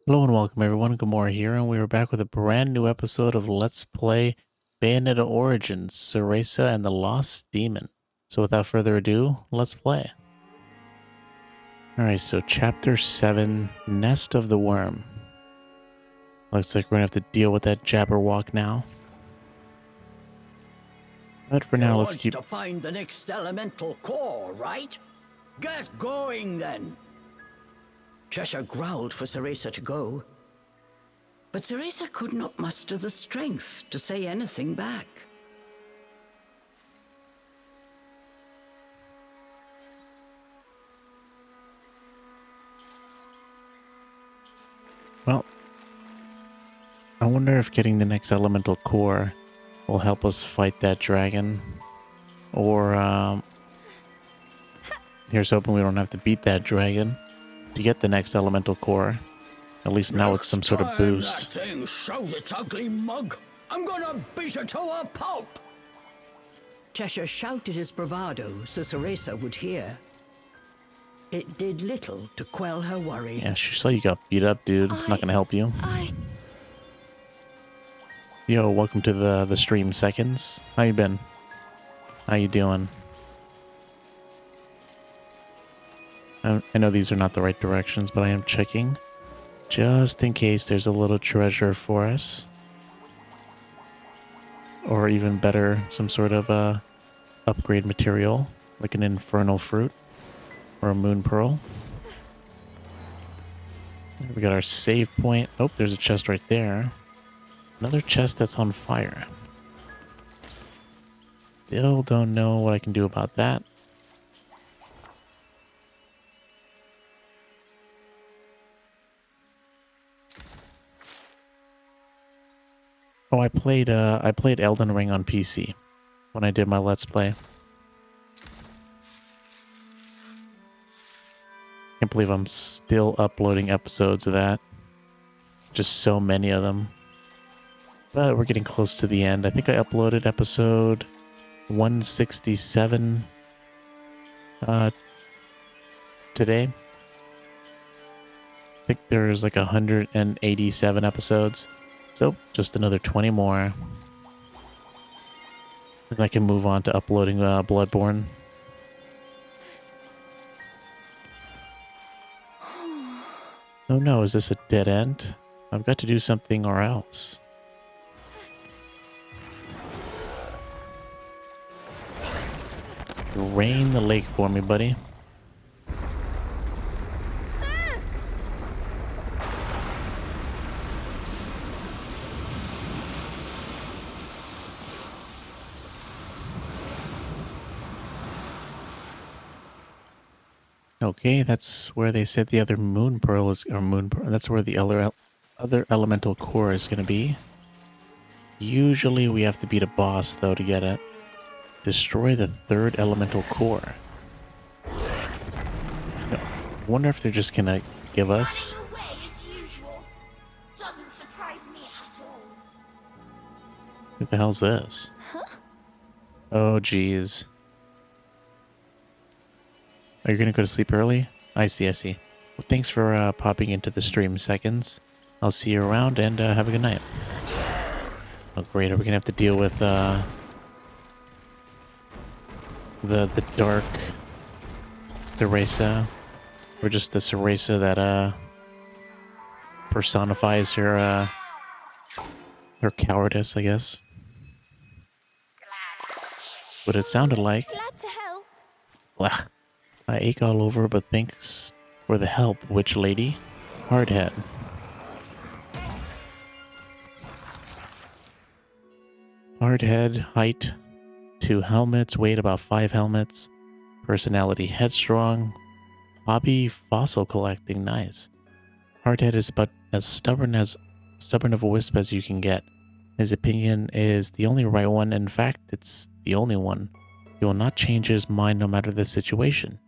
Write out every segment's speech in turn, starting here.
Hello and welcome everyone, Gamora here, and we are back with a brand new episode of Let's Play Bayonetta Origins, Cereza and the Lost Demon. So without further ado, let's play. Alright, so Chapter 7, Nest of the Worm. Looks like we're gonna have to deal with that Jabberwock now. But for now, let's keep... to find the next elemental core, right? Get going, then! Cheshire growled for Cereza to go, but Cereza could not muster the strength to say anything back. Well, I wonder if getting the next elemental core will help us fight that dragon. Or, here's hoping we don't have to beat that dragon to get the next elemental core. At least now it's some sort of boost. That thing shows its ugly mug. I'm gonna beat it to a pulp! Cheshire shouted his bravado so Cereza would hear. It did little to quell her worry. Yeah, she saw you got beat up, dude. It's not gonna help you. Yo, welcome to the stream seconds. How you been? How you doing? I know these are not the right directions, but I am checking just in case there's a little treasure for us. Or even better, some sort of upgrade material, like an infernal fruit or a moon pearl. We got our save point. Oh, there's a chest right there. Another chest that's on fire. Still don't know what I can do about that. Oh, I played Elden Ring on PC when I did my Let's Play. Can't believe I'm still uploading episodes of that. Just so many of them. But we're getting close to the end. I think I uploaded episode 167 today. I think there's like 187 episodes. So just another 20 more. Then I can move on to uploading Bloodborne. Oh no, is this a dead end? I've got to do something or else. Drain the lake for me, buddy. Okay, that's where they said the other moon pearl is, or moon pearl. That's where the other elemental core is going to be. Usually we have to beat a boss though to get it. Destroy the third elemental core. I wonder if they're just going to give us. What the hell's this? Huh? Oh, geez. Are you gonna go to sleep early? I see, I see. Well, thanks for popping into the stream seconds. I'll see you around and have a good night. Oh, great. Are we gonna have to deal with the dark Cereza? Or just the Cereza that personifies her cowardice, I guess. What it sounded like. Glad to help. Well, I ache all over, but thanks for the help, witch lady. Hardhead. Hardhead, height 2 helmets, weight about 5 helmets. Personality headstrong. Hobby fossil collecting, nice. Hardhead is about as stubborn of a wisp as you can get. His opinion is the only right one. In fact, it's the only one. He will not change his mind no matter the situation.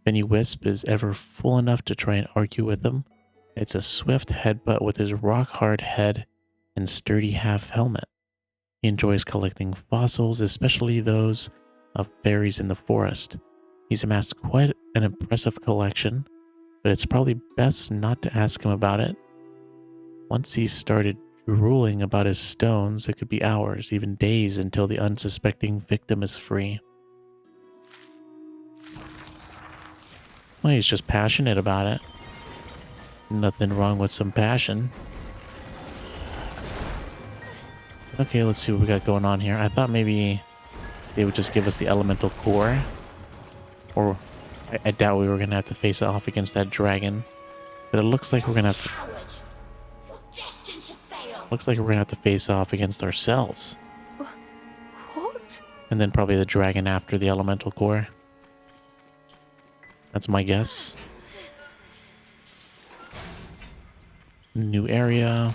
If any wisp is ever fool enough to try and argue with him, it's a swift headbutt with his rock-hard head and sturdy half helmet. He enjoys collecting fossils, especially those of berries in the forest. He's amassed quite an impressive collection, but it's probably best not to ask him about it. Once he started drooling about his stones, it could be hours, even days, until the unsuspecting victim is free. Well, he's just passionate about it. Nothing wrong with some passion. Okay, let's see what we got going on here. I thought maybe they would just give us the elemental core. Or I doubt we were going to have to face off against that dragon. But it looks like we're going to have to... Looks like we're going to have to face off against ourselves. What? And then probably the dragon after the elemental core. That's my guess. New area.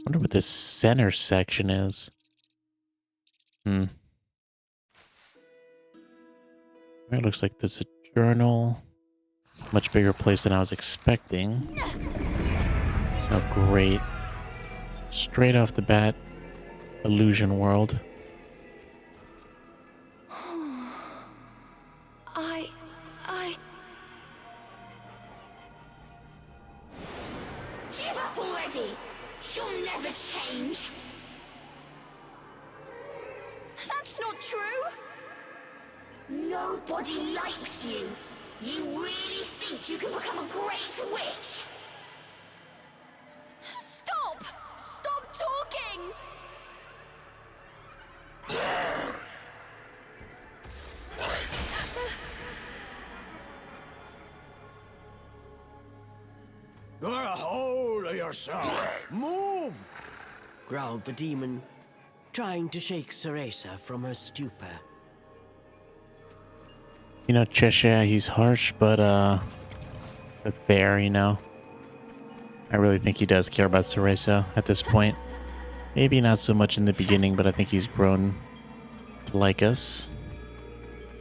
Wonder what this center section is. It looks like there's a journal. Much bigger place than I was expecting. Oh, great. Straight off the bat, illusion world. I... Give up already! You'll never change! That's not true! Nobody likes you! You really think you can become a great witch? Stop! Stop talking! Get a hold of yourself! Move! Growled the demon, trying to shake Cereza from her stupor. You know, Cheshire, he's harsh, but fair, you know. I really think he does care about Cereza at this point. Maybe not so much in the beginning, but I think he's grown to like us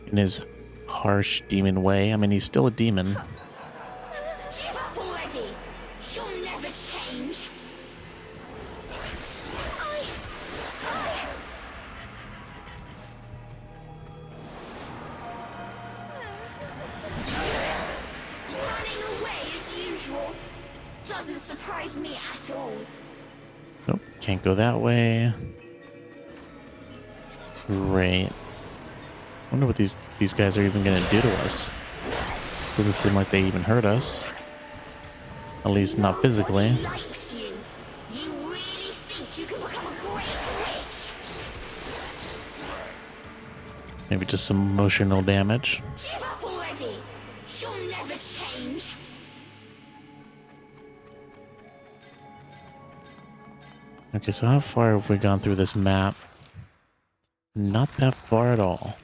in his harsh demon way. I mean, he's still a demon. Give up already! You'll never change! Running away as usual. Doesn't surprise me at all. Nope, can't go that way. Great. Wonder what these guys are even gonna do to us. Doesn't seem like they even hurt us. At least not physically. Nobody likes you. You really think you can become a great witch? Maybe just some emotional damage. Give up already! You'll never change! Okay, so how far have we gone through this map? Not that far at all.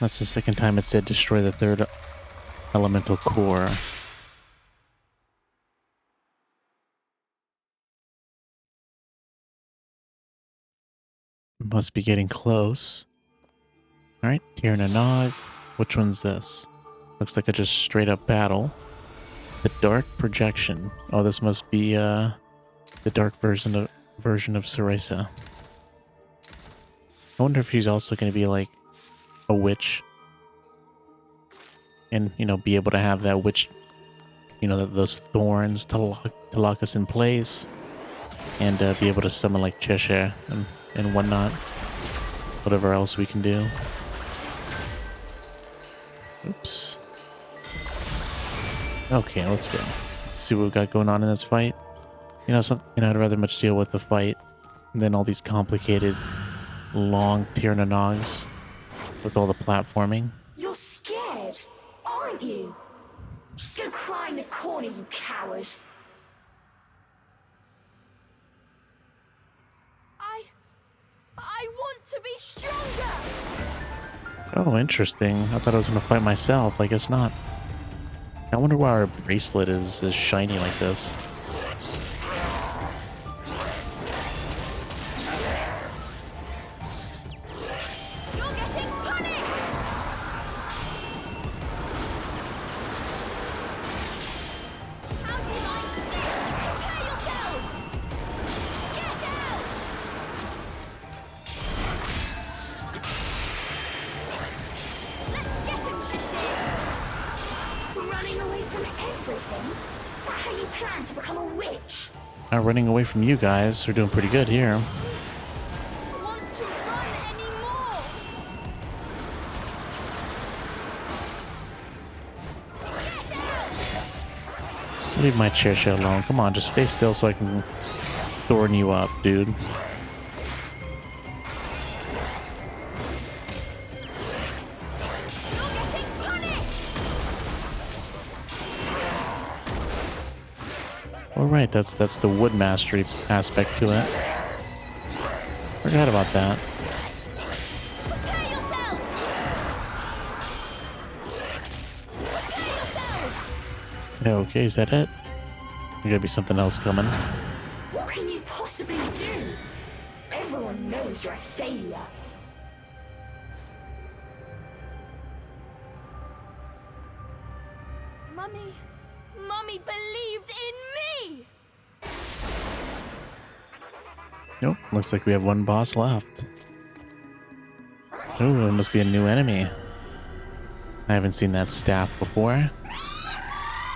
That's the second time it said destroy the third elemental core. Must be getting close. Alright, Tear and a Nog. Which one's this? Looks like a just straight up battle. The dark projection. Oh, this must be the dark version of Cereza. I wonder if she's also going to be like a witch, and you know, be able to have that witch, you know, those thorns to lock us in place, and be able to summon like Cheshire and whatnot, whatever else we can do. Oops. Okay, let's go. Let's see what we got going on in this fight. You know, I'd rather much deal with the fight than all these complicated, long Tyranogs with all the platforming. You're scared, aren't you? Just go cry in the corner, you coward. I want to be stronger! Oh, interesting. I thought I was going to fight myself. I guess not. I wonder why our bracelet is shiny like this. You're getting punished! How do you like this? Prepare yourselves! Get out! everything? Is that how you plan to become a witch? Not running away from you guys. We're doing pretty good here. Want to run anymore? Get out! Leave my Cereza alone. Come on, just stay still so I can thorn you up, dude. You're getting punished! All right, that's the wood mastery aspect to it. Forgot about that. Prepare yourself! Prepare yourselves! Okay, is that it? There gotta be something else coming. What can you possibly do? Everyone knows you're a failure. Mummy believed in me! Nope, looks like we have one boss left. Oh, it must be a new enemy. I haven't seen that staff before.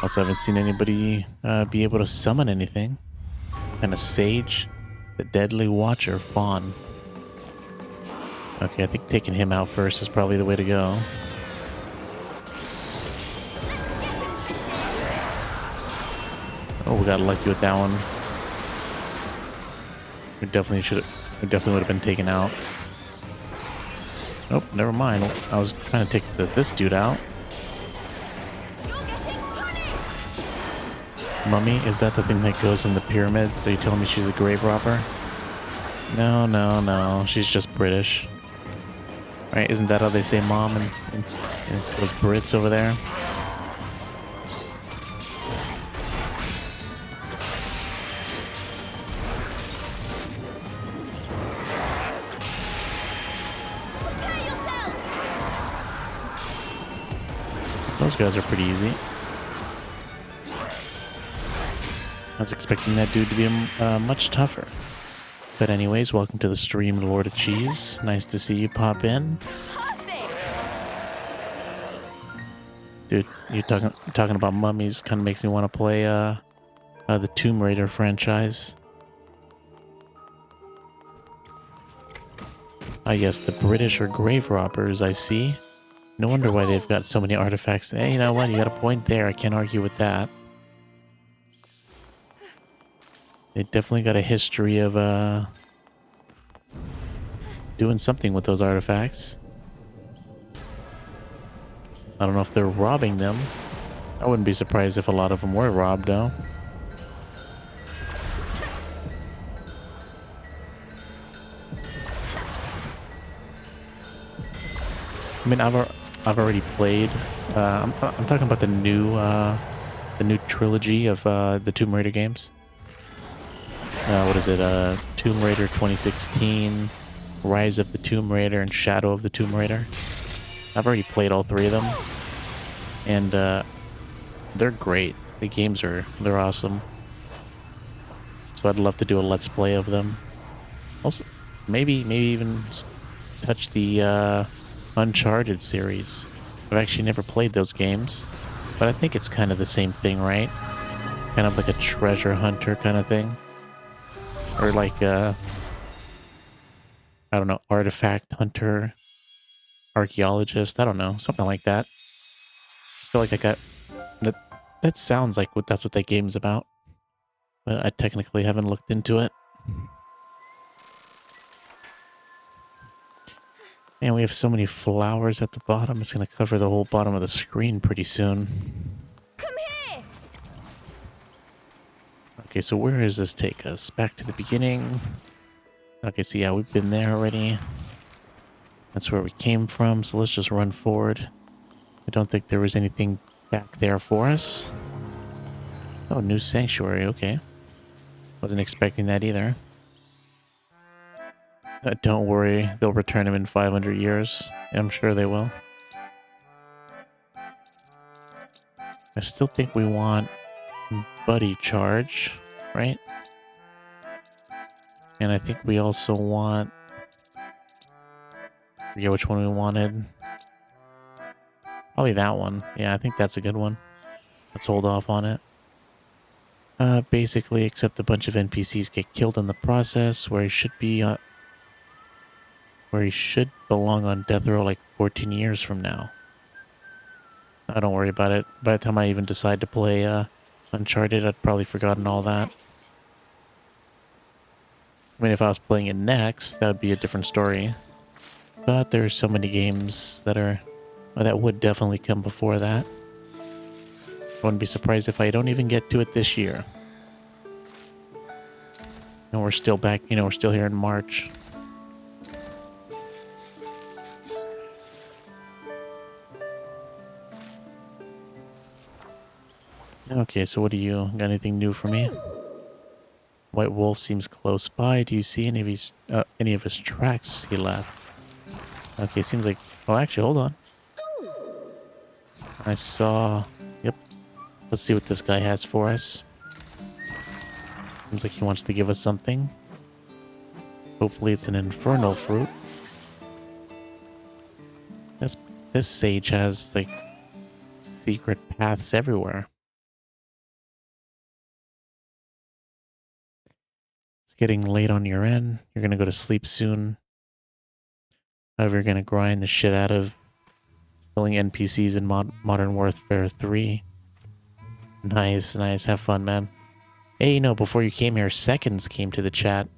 Also haven't seen anybody be able to summon anything. And a sage, the deadly watcher fawn. Okay, I think taking him out first is probably the way to go. Let's get him, Trisha! Oh, we got lucky with that one. We definitely would have been taken out. Nope, never mind. I was trying to take this dude out. You're getting punished! Mummy, is that the thing that goes in the pyramids? Are you telling me she's a grave robber? No, no, no. She's just British. Right? Isn't that how they say mom in those Brits over there? Prepare yourself! Those guys are pretty easy. I was expecting that dude to be much tougher. But anyways, welcome to the stream, Lord of Cheese. Nice to see you pop in. Perfect! Dude, you talking about mummies kind of makes me want to play the Tomb Raider franchise. Ah, yes, the British are grave robbers, I see. No wonder why they've got so many artifacts. Hey, you know what? You got a point there. I can't argue with that. They definitely got a history of doing something with those artifacts. I don't know if they're robbing them. I wouldn't be surprised if a lot of them were robbed, though. I mean, I've already played. I'm talking about the new trilogy of the Tomb Raider games. What is it? Tomb Raider 2016, Rise of the Tomb Raider, and Shadow of the Tomb Raider. I've already played all three of them, and they're great. The games they're awesome. So I'd love to do a let's play of them. Also, maybe even touch the Uncharted series. I've actually never played those games, but I think it's kind of the same thing, right? Kind of like a treasure hunter kind of thing. Or like I don't know, artifact hunter, archaeologist, I don't know, something like that. I feel like that sounds like that's what that game's about. But I technically haven't looked into it. And we have so many flowers at the bottom, it's gonna cover the whole bottom of the screen pretty soon. Come here! Okay, so where does this take us? Back to the beginning. Okay, so yeah, we've been there already. That's where we came from, so let's just run forward. I don't think there was anything back there for us. Oh, new sanctuary, okay. Wasn't expecting that either. Don't worry, they'll return him in 500 years. I'm sure they will. I still think we want Buddy Charge, right? And I think we also want... I forget which one we wanted. Probably that one. Yeah, I think that's a good one. Let's hold off on it. Basically, except a bunch of NPCs get killed in the process, where he should be, where he should belong on death row like 14 years from now. Don't worry about it. By the time I even decide to play Uncharted, I'd probably forgotten all that. Rest. I mean, if I was playing it next, that would be a different story. But there's so many games that are, well, that would definitely come before that. I wouldn't be surprised if I don't even get to it this year. And we're still back, you know, we're still here in March. Okay, so what do you got? Anything new for me? White Wolf seems close by. Do you see any of his tracks he left? Okay, seems like. Oh, actually, hold on. I saw. Yep. Let's see what this guy has for us. Seems like he wants to give us something. Hopefully, it's an infernal fruit. This sage has like secret paths everywhere. Getting late on your end. You're going to go to sleep soon. However, you're going to grind the shit out of killing NPCs in Modern Warfare 3. Nice, nice. Have fun, man. Hey, you know, before you came here, Seconds came to the chat.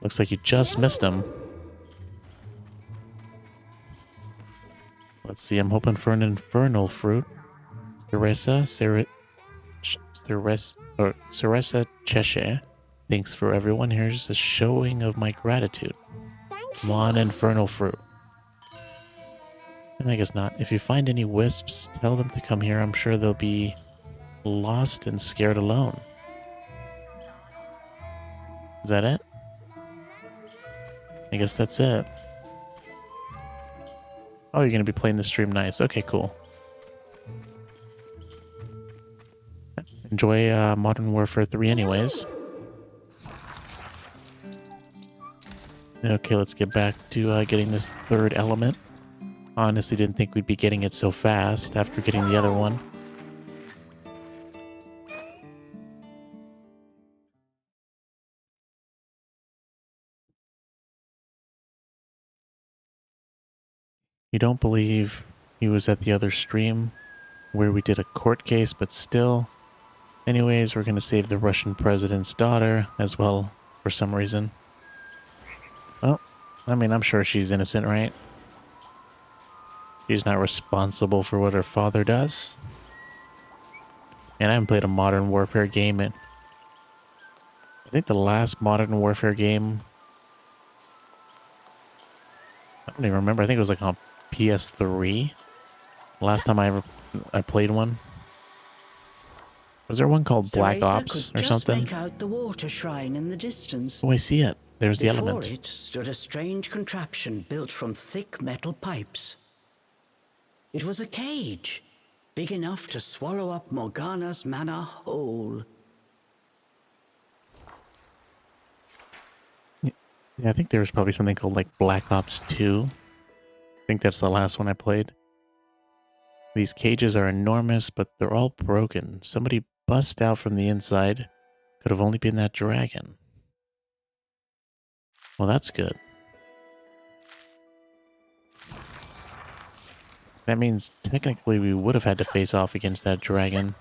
Looks like you just missed him. Let's see. I'm hoping for an infernal fruit. Cereza Cheshire. Thanks for everyone. Here's a showing of my gratitude. Thank Come on, infernal fruit. And I guess not. If you find any wisps, tell them to come here. I'm sure they'll be lost and scared alone. Is that it? I guess that's it. Oh, you're going to be playing the stream. Nice. Okay, cool. Enjoy Modern Warfare 3 anyways. Okay, let's get back to getting this third element. Honestly, didn't think we'd be getting it so fast after getting the other one. You don't believe he was at the other stream where we did a court case, but still. Anyways, we're going to save the Russian president's daughter as well for some reason. Well, I mean, I'm sure she's innocent, right? She's not responsible for what her father does. And I haven't played a Modern Warfare game in... I think the last Modern Warfare game... I don't even remember. I think it was like on PS3. Last time I played one. Was there one called Black Cereza Ops could or just something? make out the water shrine in the distance. Oh, I see it. There's the Before element. it stood a strange contraption built from thick metal pipes. It was a cage, big enough to swallow up Morgana's manor whole. Yeah, I think there was probably something called like Black Ops 2. I think that's the last one I played. These cages are enormous, but they're all broken. Somebody bust out from the inside. Could have only been that dragon. Well, that's good. That means technically we would have had to face off against that dragon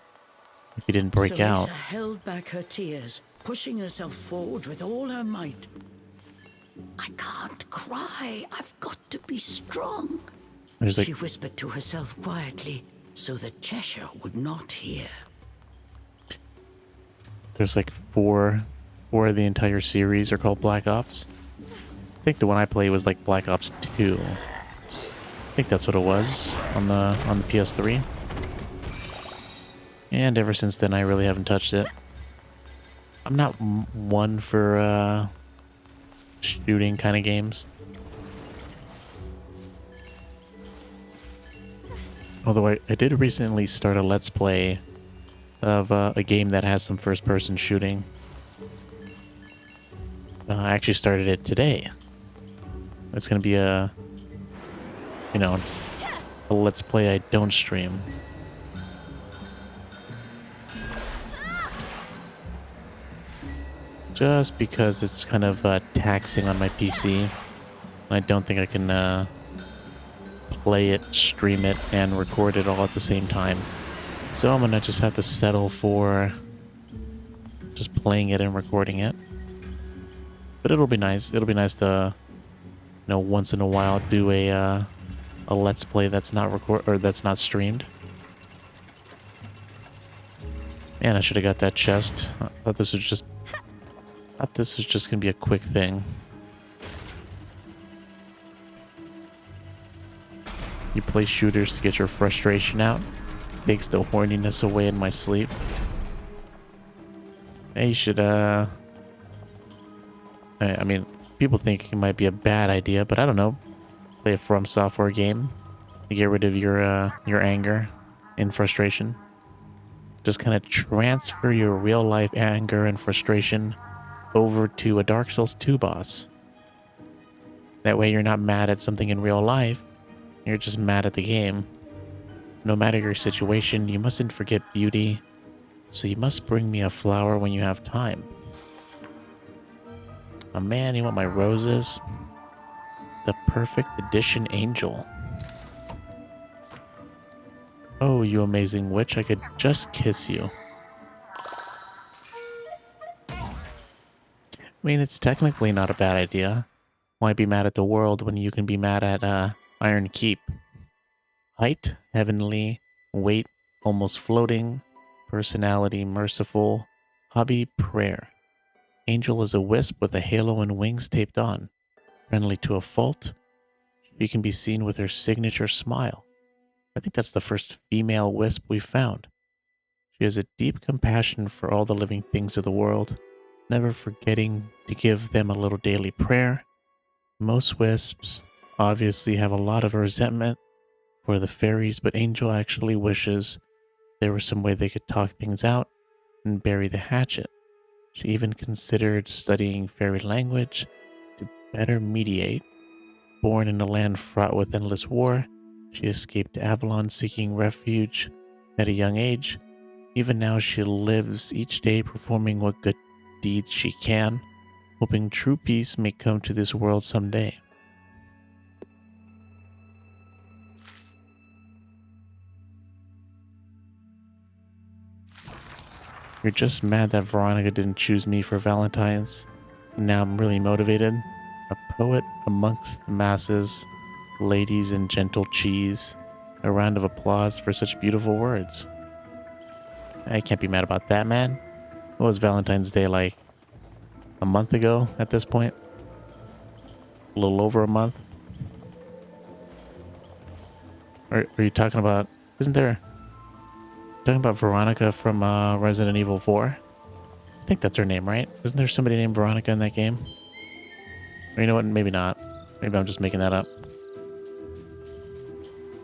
if he didn't break Cereza out. held back her tears, pushing herself forward with all her might. I can't cry. I've got to be strong. There's like She whispered to herself quietly so that Cheshire would not hear. there's like four of the entire series are called Black Ops. I think the one I played was like Black Ops 2. I think that's what it was on the PS3. And ever since then, I really haven't touched it. I'm not one for shooting kind of games. Although I did recently start a Let's Play of a game that has some first-person shooting. I actually started it today. It's going to be a Let's Play I don't stream. just because it's kind of taxing on my PC. I don't think I can play it, stream it, and record it all at the same time. So I'm gonna just have to settle for just playing it and recording it. But it'll be nice. It'll be nice to, once in a while do a let's play that's not that's not streamed. Man, I should have got that chest. I thought this was just gonna be a quick thing. You play shooters to get your frustration out. Takes the horniness away in my sleep. Hey, you should I mean, people think it might be a bad idea, but I don't know. Play a From Software game to get rid of your anger and frustration. Just kind of transfer your real life anger and frustration over to a Dark Souls 2 boss. That way you're not mad at something in real life, you're just mad at the game. No matter your situation, you mustn't forget beauty, so you must bring me a flower when you have time. Oh man, you want my roses? The perfect edition angel. Oh, you amazing witch, I could just kiss you. I mean, it's technically not a bad idea. Why be mad at the world when you can be mad at Iron Keep? Height, heavenly. Weight, almost floating. Personality, merciful. Hobby, prayer. Angel is a wisp with a halo and wings taped on. Friendly to a fault. She can be seen with her signature smile. I think that's the first female wisp we've found. She has a deep compassion for all the living things of the world, never forgetting to give them a little daily prayer. Most wisps obviously have a lot of resentment for the fairies, but Angel actually wishes there was some way they could talk things out and bury the hatchet. She even considered studying fairy language to better mediate. Born in a land fraught with endless war, she escaped Avalon seeking refuge at a young age. Even now she lives each day performing what good deeds she can, hoping true peace may come to this world someday. You're just mad that Veronica didn't choose me for Valentine's. Now I'm really motivated. A poet amongst the masses, ladies and gentle cheese. A round of applause for such beautiful words. I can't be mad about that, man. What was Valentine's Day like? A month ago at this point? A little over a month? Are you talking about... Isn't there... Talking about Veronica from Resident Evil 4? I think that's her name, right? Isn't there somebody named Veronica in that game? Or you know what? Maybe not. Maybe I'm just making that up.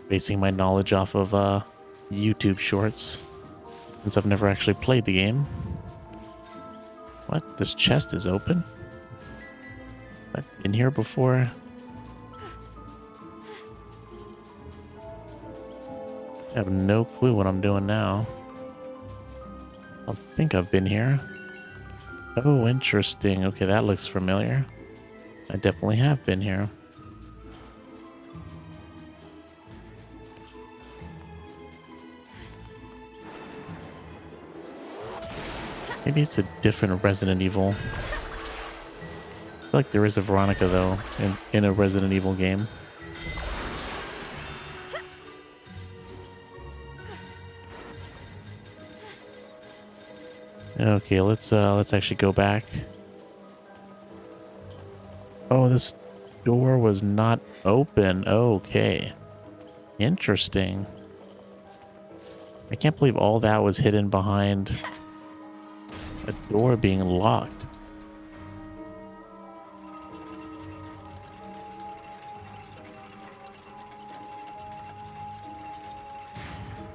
Basing my knowledge off of YouTube shorts. Since I've never actually played the game. What? This chest is open? I've been here before. I have no clue what I'm doing now. I think I've been here. Oh, interesting. Okay, that looks familiar. I definitely have been here. Maybe it's a different Resident Evil. I feel like there is a Veronica, though, in a Resident Evil game. Okay, let's actually go back. Oh, this door was not open. Okay. Interesting. I can't believe all that was hidden behind a door being locked.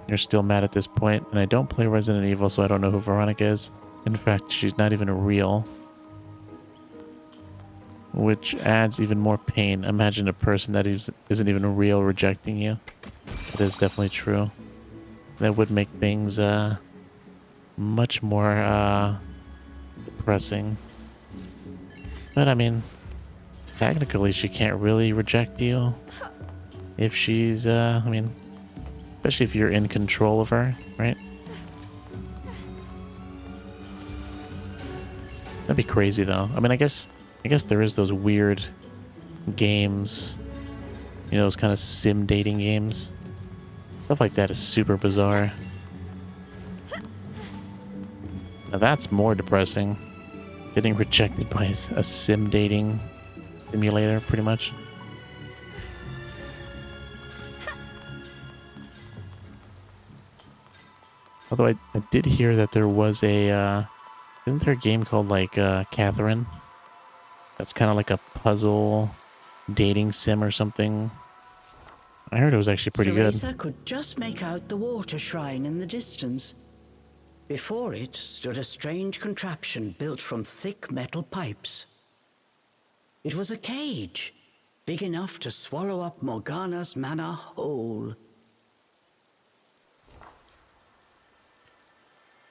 You're still mad at this point, and I don't play Resident Evil, so I don't know who Veronica is. In fact, she's not even real. Which adds even more pain. Imagine a person that isn't even real rejecting you. That is definitely true. That would make things much more depressing. But I mean, technically she can't really reject you if she's, I mean, especially if you're in control of her, right? That'd be crazy though. I mean, I guess there is those weird games, you know, those kind of sim dating games. Stuff like that is super bizarre. Now that's more depressing. Getting rejected by a sim dating simulator, pretty much. Although I did hear that there was a, isn't there a game called like Catherine? That's kind of like a puzzle dating sim or something. I heard it was actually pretty good. Cereza could just make out the water shrine in the distance. Before it stood a strange contraption built from thick metal pipes. It was a cage, big enough to swallow up Morgana's manor whole.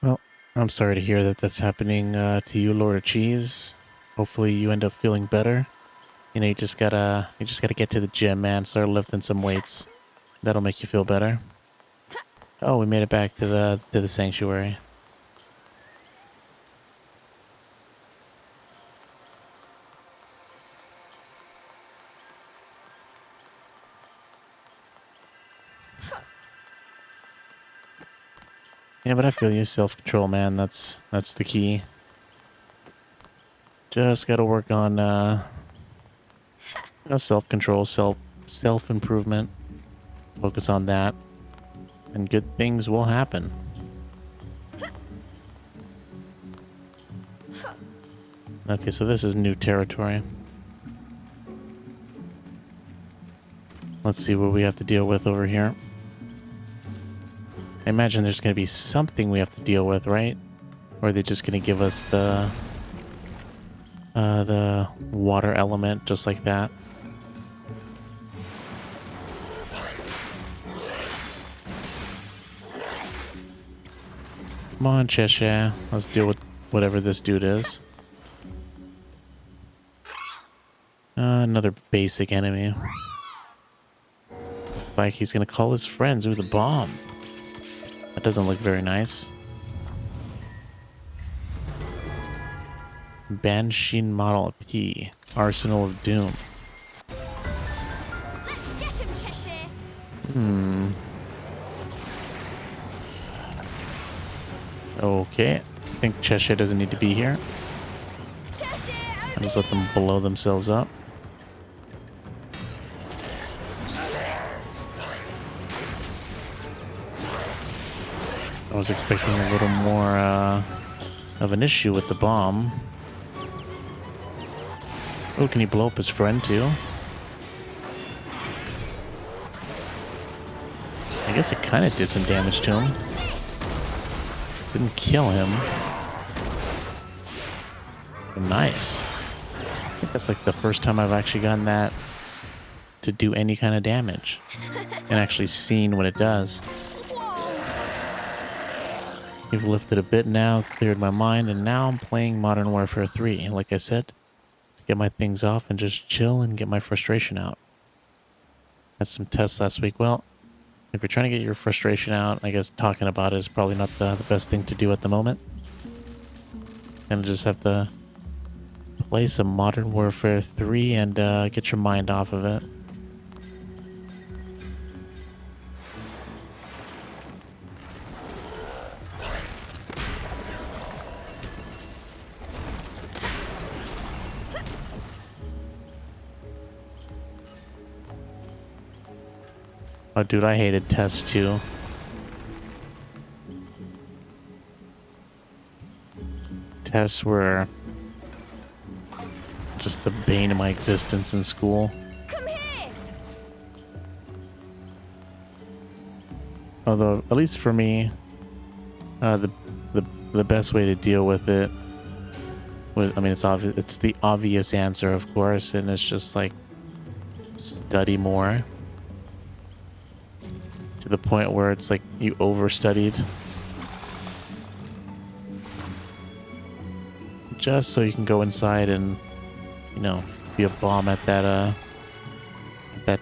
Well, I'm sorry to hear that that's happening to you, Lord of Cheese. Hopefully you end up feeling better. You know, you just gotta get to the gym, man. Start lifting some weights. That'll make you feel better. Oh, we made it back to the sanctuary. Yeah, but I feel you. Self-control, man. That's the key. Just gotta work on you know, self-control, self-improvement. Focus on that, and good things will happen. Okay, so this is new territory. Let's see what we have to deal with over here. I imagine there's going to be something we have to deal with, right? Or are they just going to give us the water element just like that? Come on, Cheshire. Let's deal with whatever this dude is. Another basic enemy. Like he's gonna call his friends with a bomb. That doesn't look very nice. Banshin Model P. Arsenal of Doom. Let's get him, Cheshire. Okay. I think Cheshire doesn't need to be here. Cheshire, I'll just let them blow themselves up. I was expecting a little more of an issue with the bomb. Oh, can he blow up his friend too? I guess it kind of did some damage to him. Didn't kill him. But nice. I think that's like the first time I've actually gotten that to do any kind of damage. And actually seen what it does. You've lifted a bit now, cleared my mind, and now I'm playing Modern Warfare 3. Like I said, to get my things off and just chill and get my frustration out. Had some tests last week. Well, if you're trying to get your frustration out, I guess talking about it is probably not the best thing to do at the moment. And just have to play some Modern Warfare 3 and get your mind off of it. Oh, dude, I hated tests too. Tests were just the bane of my existence in school. come here. Although, at least for me, the best way to deal with it, I mean, it's obvious. It's the obvious answer, of course, and it's just like study more. To the point where it's like you overstudied just so you can go inside and you know, be a bomb at that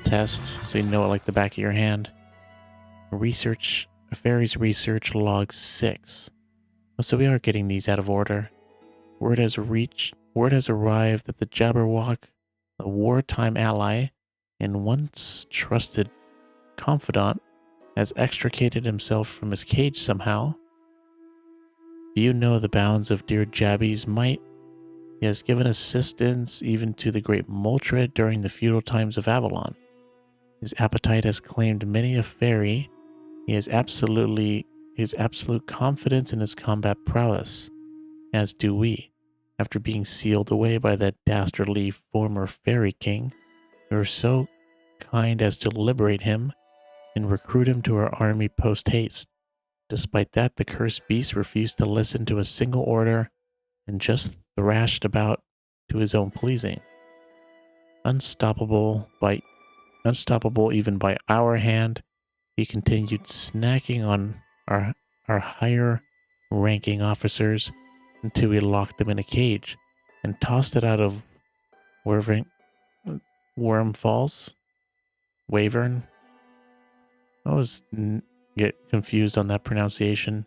test, so you know it like the back of your hand. Research, Fairies Research Log 6. So we are getting these out of order. Word has arrived that the Jabberwock, a wartime ally and once trusted confidant, has extricated himself from his cage somehow. Few know the bounds of dear Jabby's might. He has given assistance even to the great Moltred during the feudal times of Avalon. His appetite has claimed many a fairy. He has absolute confidence in his combat prowess, as do we. After being sealed away by that dastardly former fairy king, we were so kind as to liberate him and recruit him to our army post-haste. Despite that, the cursed beast refused to listen to a single order and just thrashed about to his own pleasing. Unstoppable even by our hand, he continued snacking on our higher ranking officers until we locked them in a cage and tossed it out of Worm Falls? Wavern? I always get confused on that pronunciation.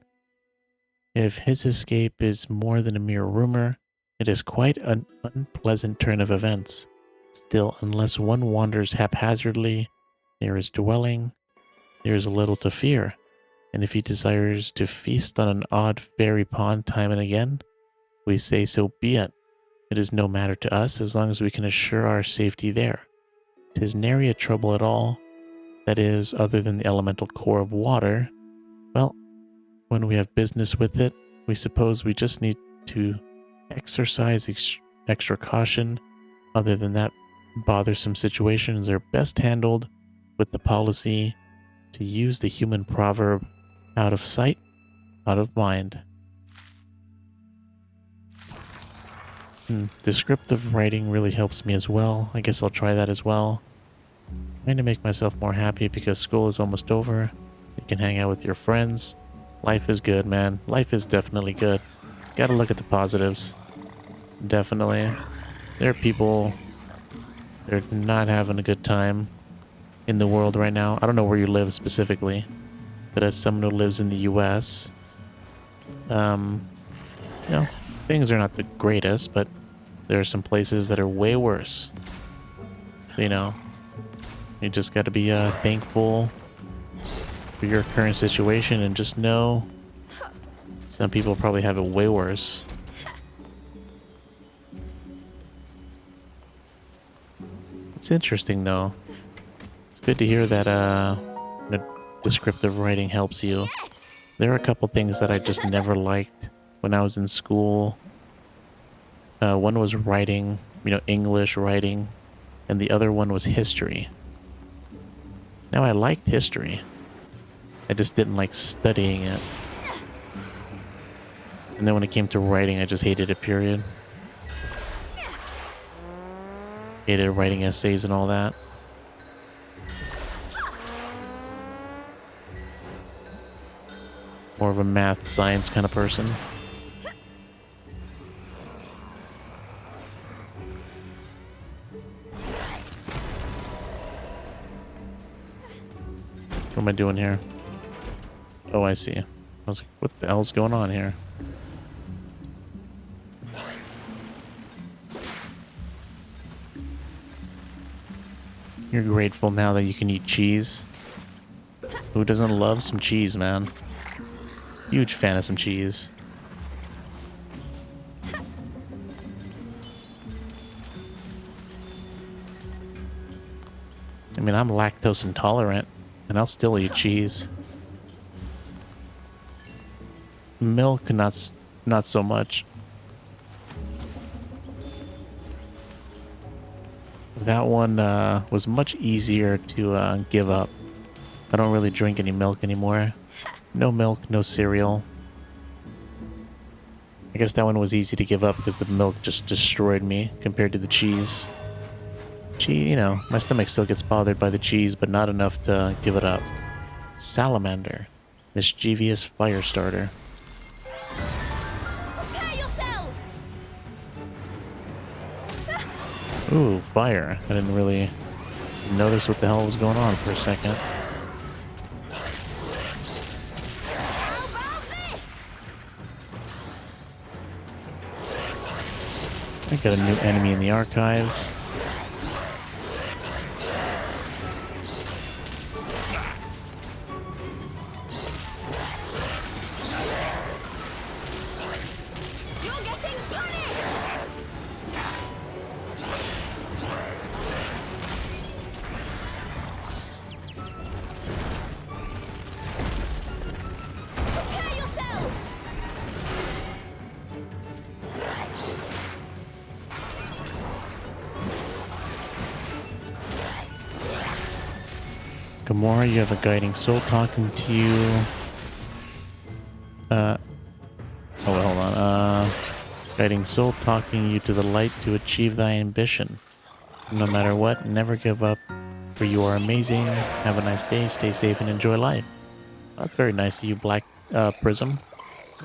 If his escape is more than a mere rumor, it is quite an unpleasant turn of events. Still, unless one wanders haphazardly near his dwelling, there is little to fear, and if he desires to feast on an odd fairy pond time and again, we say so be it. It is no matter to us as long as we can assure our safety there. 'Tis nary a trouble at all, that is, other than the elemental core of water. Well, when we have business with it, we suppose we just need to exercise extra caution. Other than that, bothersome situations are best handled with the policy to use the human proverb, out of sight, out of mind. Descriptive writing really helps me as well. I guess I'll try that as well. Trying to make myself more happy because school is almost over. You can hang out with your friends. Life is good, man. Life is definitely good. Gotta look at the positives. Definitely. There are people that are not having a good time in the world right now. I don't know where you live specifically, but as someone who lives in the US, things are not the greatest, but there are some places that are way worse. So, you just got to be thankful for your current situation and just know some people probably have it way worse. It's interesting, though. It's good to hear that descriptive writing helps you. There are a couple things that I just never liked when I was in school. One was writing, English writing, and the other one was history. Now, I liked history. I just didn't like studying it. And then when it came to writing, I just hated it, period. Hated writing essays and all that. More of a math, science kind of person. What am I doing here? Oh, I see. I was like, what the hell's going on here? You're grateful now that you can eat cheese? Who doesn't love some cheese, man? Huge fan of some cheese. I mean, I'm lactose intolerant, and I'll still eat cheese. Milk, not so much. That one was much easier to give up. I don't really drink any milk anymore. No milk, no cereal. I guess that one was easy to give up because the milk just destroyed me compared to the cheese. Cheese, my stomach still gets bothered by the cheese, but not enough to give it up. Salamander. Mischievous fire starter. Prepare yourselves! Ooh, fire. I didn't really notice what the hell was going on for a second. How about this? I got a new enemy in the archives. You're getting punished! Prepare yourselves! Gamora, you have a guiding soul talking to you. Oh, wait, hold on. Guiding soul talking you to the light to achieve thy ambition. No matter what, never give up, for you are amazing. Have a nice day, stay safe, and enjoy life. That's very nice of you, Black Prism.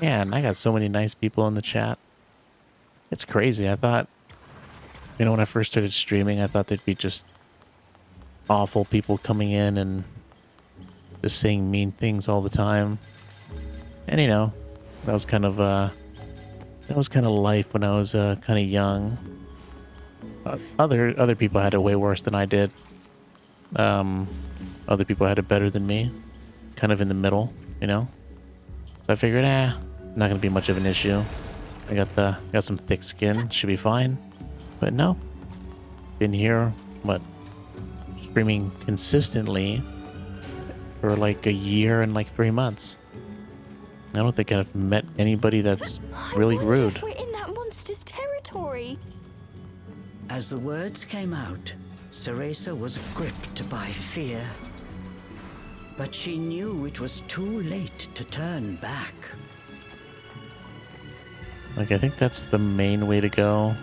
Man, I got so many nice people in the chat. It's crazy. I thought, when I first started streaming, I thought there'd be just awful people coming in and just saying mean things all the time. And that was kind of life when I was kind of young. Other people had it way worse than I did. Other people had it better than me, kind of in the middle, So I figured, not gonna be much of an issue. I got some thick skin, should be fine. But no, been here, streaming consistently for like a year and like 3 months. I don't think I've met anybody that's really I wonder rude. if we're in that monster's territory. As the words came out, Cereza was gripped by fear. But she knew it was too late to turn back. Like, I think that's the main way to go.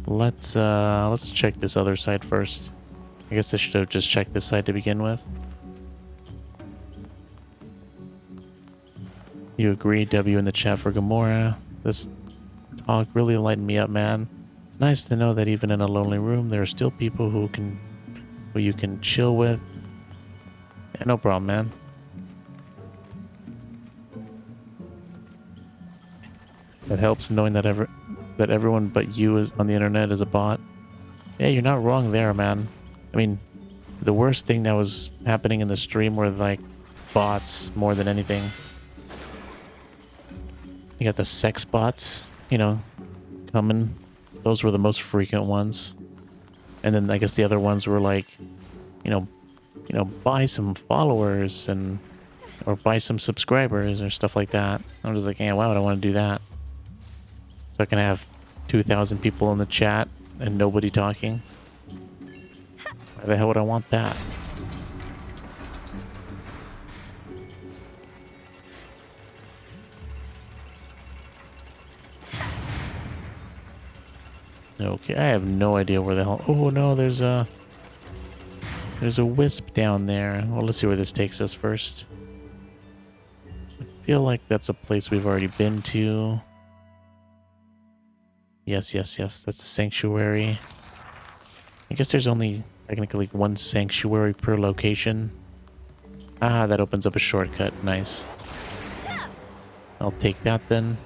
Let's check this other side first. I guess I should have just checked this side to begin with. You agree, W in the chat for Gamora. This talk really lightened me up, man. It's nice to know that even in a lonely room, there are still people who you can chill with. Yeah, no problem, man. It helps knowing that everyone but you is on the internet is a bot. Yeah, you're not wrong there, man. I mean, the worst thing that was happening in the stream were like bots more than anything. You got the sex bots, coming. Those were the most frequent ones. And then I guess the other ones were like, buy some followers or buy some subscribers or stuff like that. I'm just like, yeah, why would I want to do that? So I can have 2,000 people in the chat and nobody talking. Why the hell would I want that? Okay, I have no idea where the hell... Oh, no, there's a wisp down there. Well, let's see where this takes us first. I feel like that's a place we've already been to. Yes. That's a sanctuary. I guess there's only technically one sanctuary per location. Ah, that opens up a shortcut. Nice. I'll take that then.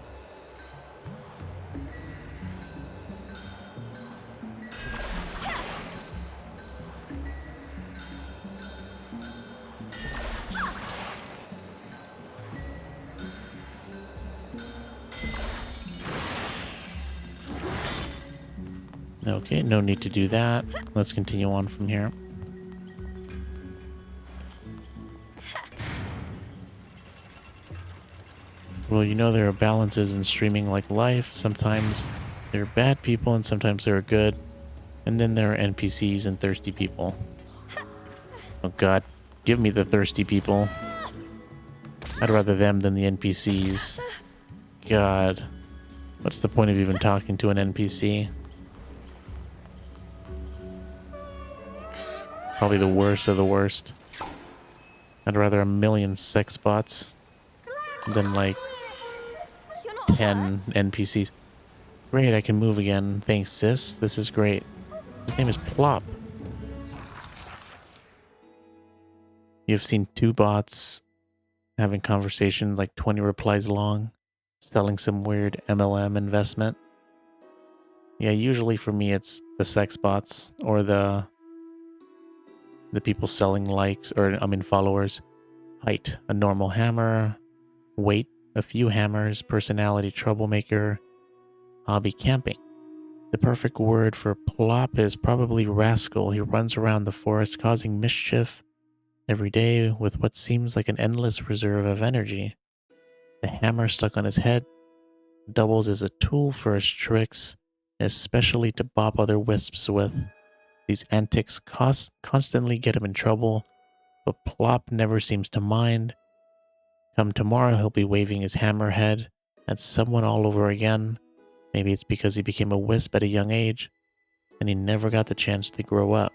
Okay, no need to do that. Let's continue on from here. Well, there are balances in streaming like life. Sometimes there are bad people and sometimes there are good. And then there are NPCs and thirsty people. Oh god, give me the thirsty people. I'd rather them than the NPCs. God, what's the point of even talking to an NPC? Probably the worst of the worst. I'd rather a million sex bots than like You're not 10 hurt. NPCs. Great, I can move again. Thanks, sis. This is great. His name is Plop. You've seen two bots having conversation like 20 replies long, selling some weird MLM investment. Yeah, usually for me it's the sex bots or the people selling likes or followers. Height, a normal hammer. Weight, a few hammers. Personality, troublemaker. Hobby, camping. The perfect word for Plop is probably rascal. He runs around the forest causing mischief every day with what seems like an endless reserve of energy. The hammer stuck on his head doubles as a tool for his tricks, especially to bop other wisps with. These antics constantly get him in trouble, but Plop never seems to mind. Come tomorrow, he'll be waving his hammer head at someone all over again. Maybe it's because he became a wisp at a young age, and he never got the chance to grow up.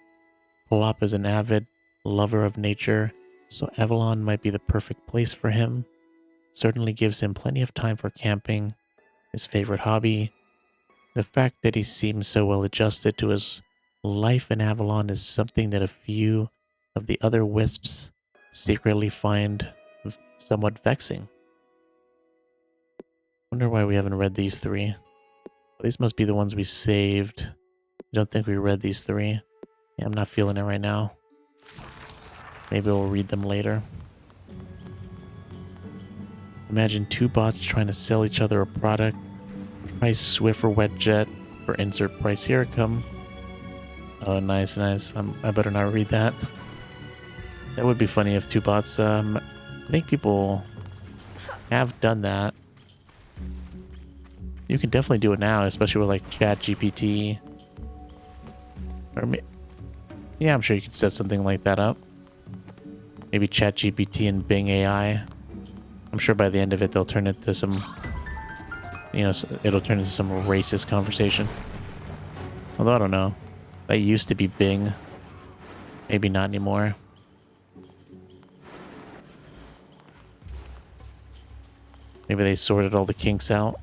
Plop is an avid lover of nature, so Avalon might be the perfect place for him. Certainly gives him plenty of time for camping, his favorite hobby. The fact that he seems so well adjusted to his life in Avalon is something that a few of the other wisps secretly find somewhat vexing. Wonder why we haven't read these three. These must be the ones we saved. I don't think we read these three. Yeah, I'm not feeling it right now. Maybe we'll read them later. Imagine two bots trying to sell each other a product. Price Swift or Wet Jet for insert price. Here it come. Oh, nice, nice. I better not read that. That would be funny if two bots. I think people have done that. You can definitely do it now, especially with like Chat GPT. Yeah, I'm sure you could set something like that up. Maybe Chat GPT and Bing AI. I'm sure by the end of it, they'll turn it to some, it'll turn into some racist conversation. Although I don't know. That used to be Bing. Maybe not anymore. Maybe they sorted all the kinks out.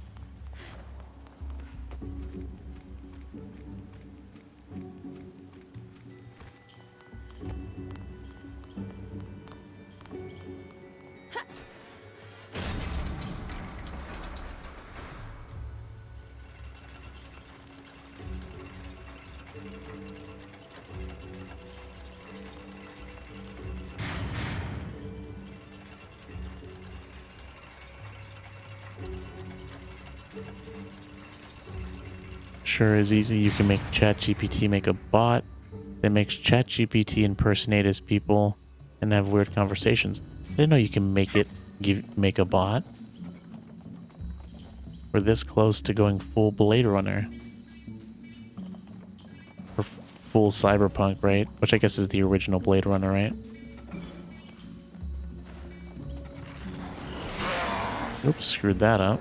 Sure is easy. You can make ChatGPT make a bot that makes ChatGPT impersonate as people and have weird conversations. I didn't know you can make it make a bot. We're this close to going full Blade Runner. Or full Cyberpunk, right? Which I guess is the original Blade Runner, right? Oops, screwed that up.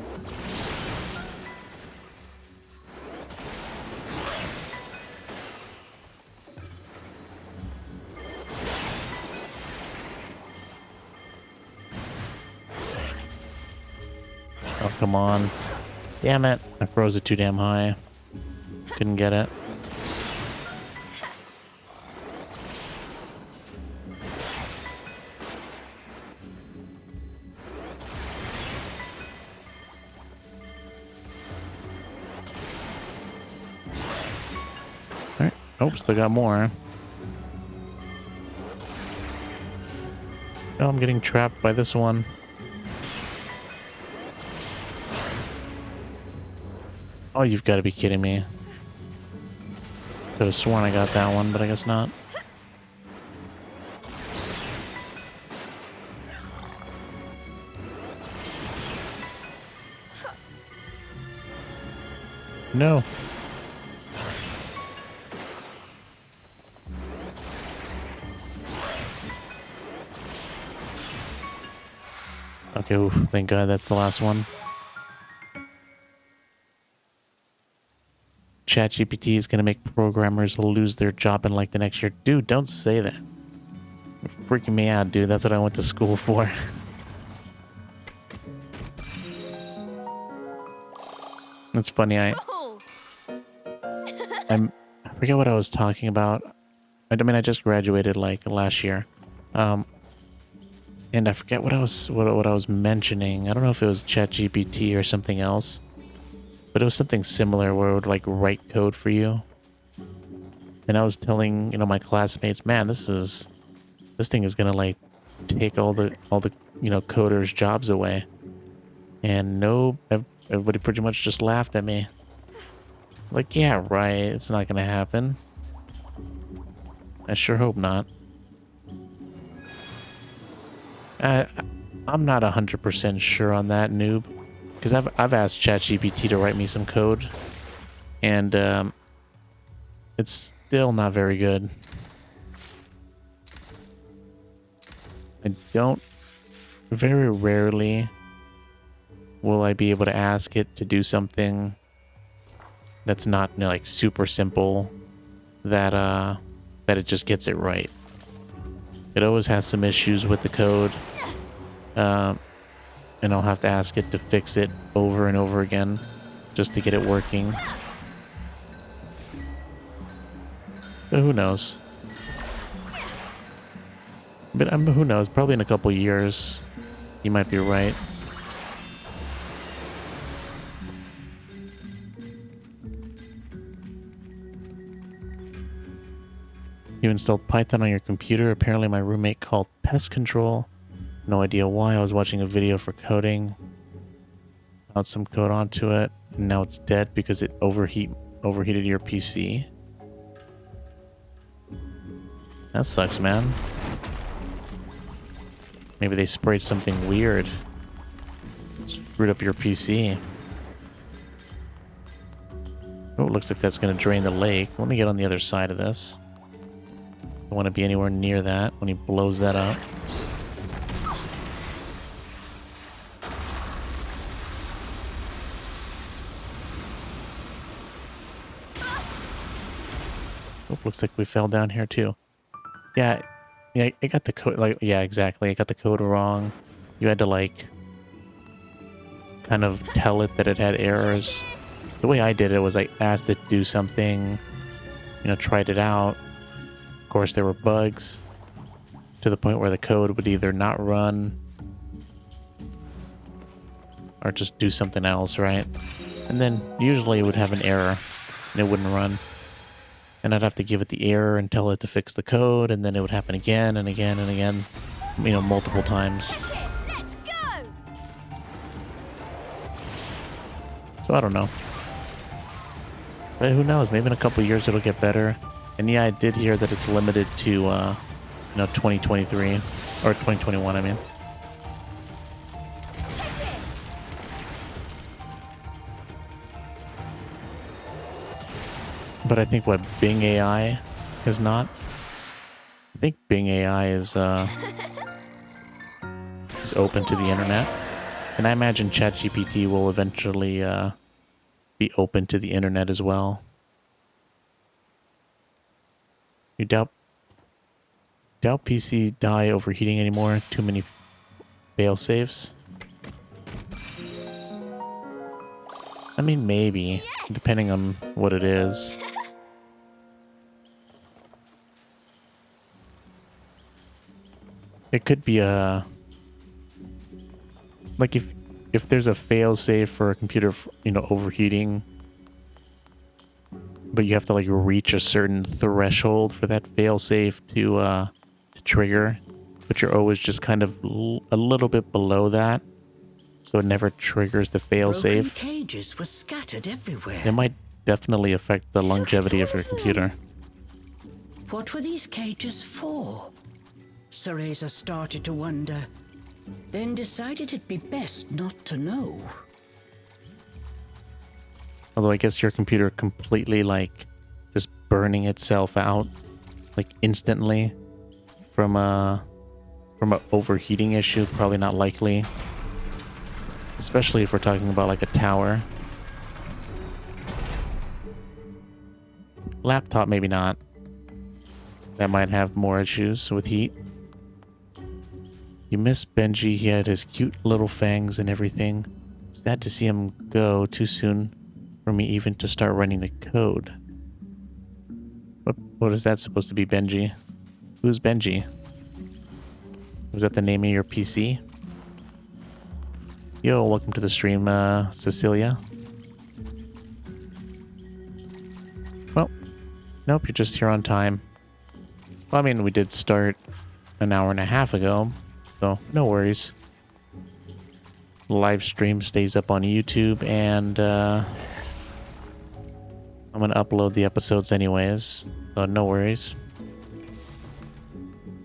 Oh, come on. Damn it. I froze it too damn high. Couldn't get it. Alright. Oh, still got more. Oh, I'm getting trapped by this one. Oh, you've got to be kidding me. Could have sworn I got that one, but I guess not. No. Okay, oof, thank God that's the last one. ChatGPT is going to make programmers lose their job in like the next year. Dude, don't say that. You're freaking me out, dude. That's what I went to school for. That's funny. I forget what I was talking about. I mean, I just graduated like last year. Um, and I forget what I was mentioning. I don't know if it was ChatGPT or something else, but it was something similar where it would like write code for you. And I was telling, my classmates, man, this thing is gonna like take all the coders' jobs away. And no, everybody pretty much just laughed at me. Like, yeah, right, it's not gonna happen. I sure hope not. I, I'm not 100% sure on that, noob, because I've asked ChatGPT to write me some code, and it's still not very good. I don't. Very rarely will I be able to ask it to do something that's not like super simple, that it just gets it right. It always has some issues with the code, and I'll have to ask it to fix it over and over again just to get it working. So who knows? But who knows? Probably in a couple years, you might be right. You installed Python on your computer. Apparently my roommate called pest control. No idea why. I was watching a video for coding. Out some code onto it. And now it's dead because it overheated your PC. That sucks, man. Maybe they sprayed something weird. Screwed up your PC. Oh, it looks like that's going to drain the lake. Let me get on the other side of this. Don't want to be anywhere near that when he blows that up. Oh, looks like we fell down here too. Yeah, I got the code, like, yeah, exactly. I got the code wrong. You had to, like, kind of tell it that it had errors. The way I did it was I asked it to do something, tried it out. Of course, there were bugs to the point where the code would either not run or just do something else, right? And then usually it would have an error and it wouldn't run. And I'd have to give it the error and tell it to fix the code, and then it would happen again and again and again, multiple times. Let's go! So I don't know. But who knows? Maybe in a couple years it'll get better. And yeah, I did hear that it's limited to, 2023. Or 2021, I mean. But I think what Bing AI is not. I think Bing AI is open to the internet. And I imagine ChatGPT will eventually be open to the internet as well. You doubt PC die overheating anymore? Too many fail safes? I mean, maybe, depending on what it is. It could be a, like, if there's a fail safe for a computer, overheating, but you have to like reach a certain threshold for that fail safe to trigger, but you're always just kind of a little bit below that, so it never triggers the fail safe. Cages were scattered everywhere. It might definitely affect the longevity of your computer. What were these cages for? Cereza started to wonder, then decided it'd be best not to know. Although I guess your computer completely, like, just burning itself out, like, instantly from a overheating issue, probably not likely. Especially if we're talking about, like, a tower. Laptop, maybe not. That might have more issues with heat. You miss Benji. He had his cute little fangs and everything. Sad to see him go too soon for me even to start running the code. What is that supposed to be, Benji? Who's Benji? Was that the name of your PC? Yo, welcome to the stream, Cecilia. Well, nope, you're just here on time. Well, I mean, we did start an hour and a half ago, so no worries. Live stream stays up on YouTube, and I'm gonna upload the episodes anyways, so no worries.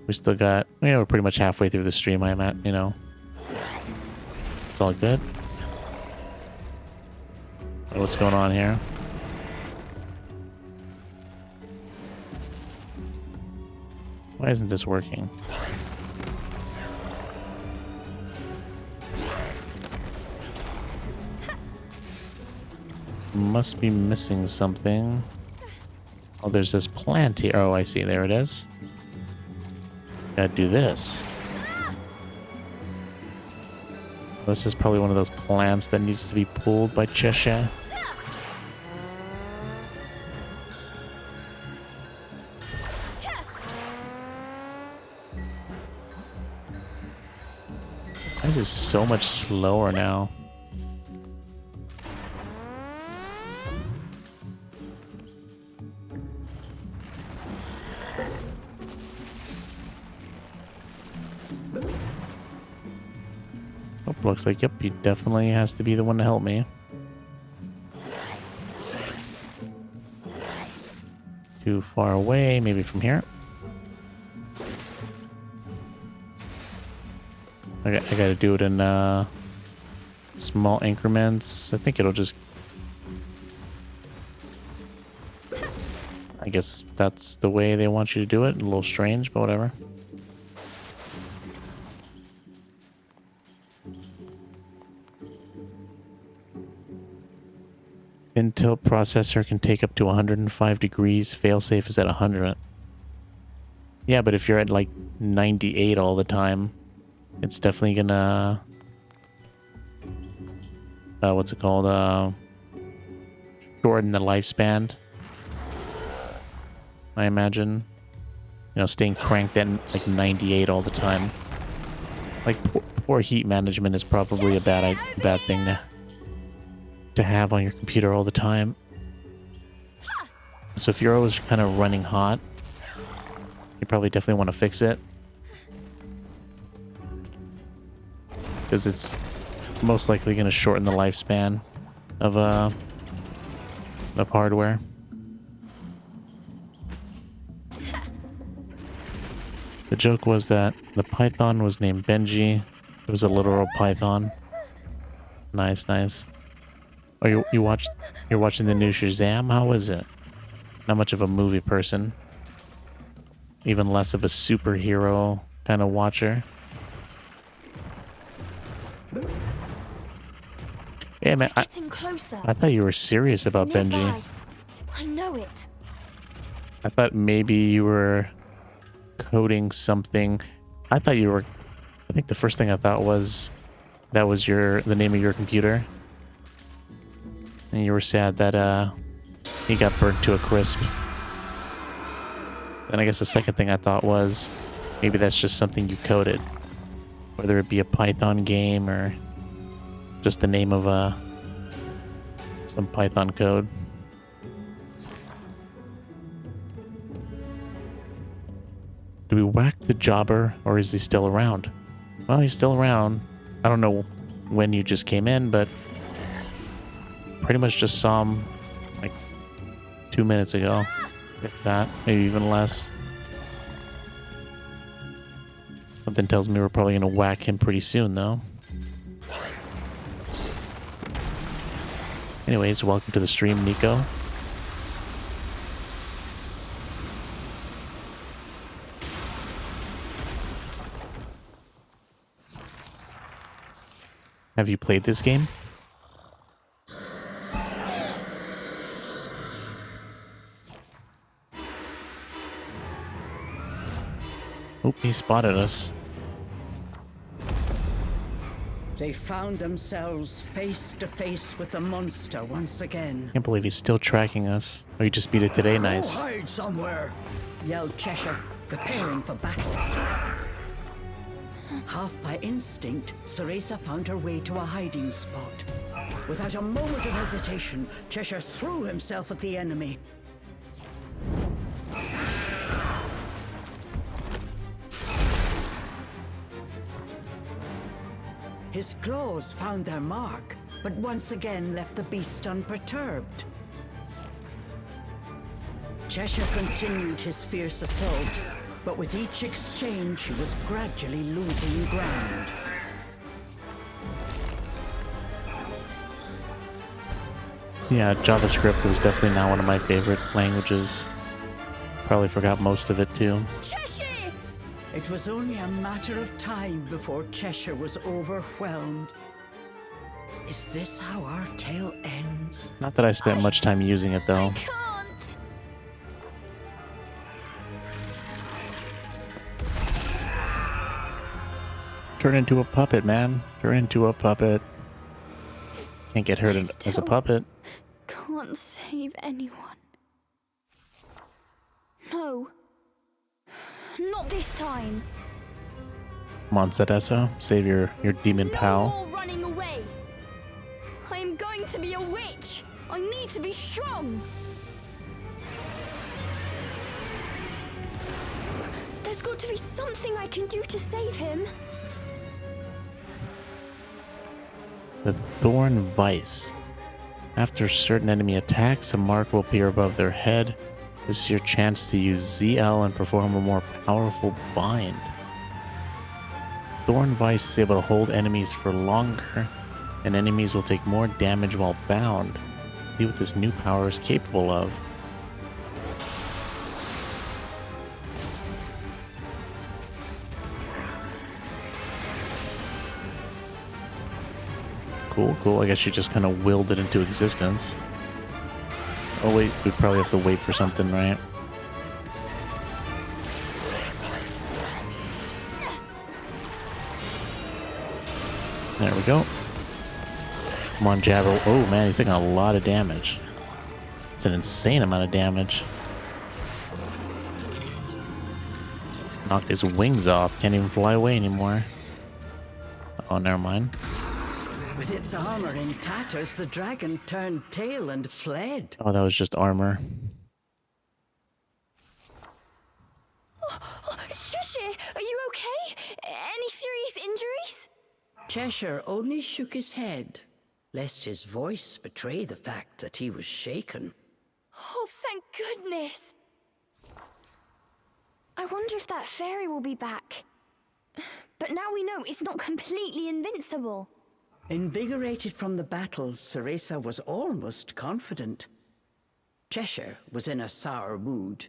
We still got, we're pretty much halfway through the stream. I'm at, it's all good. What's going on here? Why isn't this working? Must be missing something. Oh, there's this plant here. Oh, I see. There it is. Gotta do this. This is probably one of those plants that needs to be pulled by Cheshire. This is so much slower now. Oh, looks like, yep, he definitely has to be the one to help me. Too far away, maybe from here. I gotta do it in small increments. I think it'll just... I guess that's the way they want you to do it. A little strange, but whatever. Intel processor can take up to 105 degrees. Failsafe is at 100. Yeah, but if you're at like 98 all the time, it's definitely gonna... what's it called? Shorten the lifespan. I imagine. Staying cranked at like 98 all the time. Like, poor heat management is probably a bad thing to have on your computer all the time. So if you're always kind of running hot, you probably definitely want to fix it. Because it's most likely going to shorten the lifespan of hardware. The joke was that the python was named Benji. It was a literal python. Nice, nice. Oh, you're watching the new Shazam? How is it? Not much of a movie person. Even less of a superhero kind of watcher. Yeah, man. I thought you were serious about Benji. I know it. I thought maybe you were coding something. I think the first thing I thought was that was the name of your computer. And you were sad that he got burnt to a crisp. Then I guess the second thing I thought was maybe that's just something you coded. Whether it be a Python game or just the name of some Python code. Do we whack the jobber, or is he still around? Well, he's still around. I don't know when you just came in, but pretty much just saw him like 2 minutes ago. If that, maybe even less. Something tells me we're probably gonna whack him pretty soon, though. Anyways, welcome to the stream, Nico. Have you played this game? Oh, he spotted us. They found themselves face to face with the monster once again. Can't believe he's still tracking us. Oh, you just beat it today, nice. Go hide somewhere, yelled Cheshire, preparing for battle. Half by instinct, Cereza found her way to a hiding spot. Without a moment of hesitation, Cheshire threw himself at the enemy. His claws found their mark, but once again left the beast unperturbed. Cheshire continued his fierce assault, but with each exchange, he was gradually losing ground. Yeah, JavaScript was definitely not one of my favorite languages. Probably forgot most of it too. Cheshire! It was only a matter of time before Cheshire was overwhelmed. Is this how our tale ends? Not that I spent much time using it though. I can't! Turn into a puppet, man. Turn into a puppet. Can't get hurt as a Still puppet. can't save anyone. No. Not this time. Come on, Cereza. Save your demon No pal. more running away. I am going to be a witch. I need to be strong. There's got to be something I can do to save him. The Thorn Vice. After certain enemy attacks, a mark will appear above their head. This is your chance to use ZL and perform a more powerful bind. Thorn Vice is able to hold enemies for longer, and enemies will take more damage while bound. See what this new power is capable of. Cool, cool. I guess you just kind of willed it into existence. Oh wait, we probably have to wait for something, right? There we go. Come on, Jabber. Oh man, he's taking a lot of damage. It's an insane amount of damage. Knocked his wings off. Can't even fly away anymore. Oh, never mind. With its armor in tatters, the dragon turned tail and fled. Oh, that was just armor. Cheshire, are you okay? Any serious injuries? Cheshire only shook his head, lest his voice betray the fact that he was shaken. Oh, thank goodness. I wonder if that fairy will be back. But now we know it's not completely invincible. Invigorated from the battle, Cereza was almost confident. Cheshire was in a sour mood.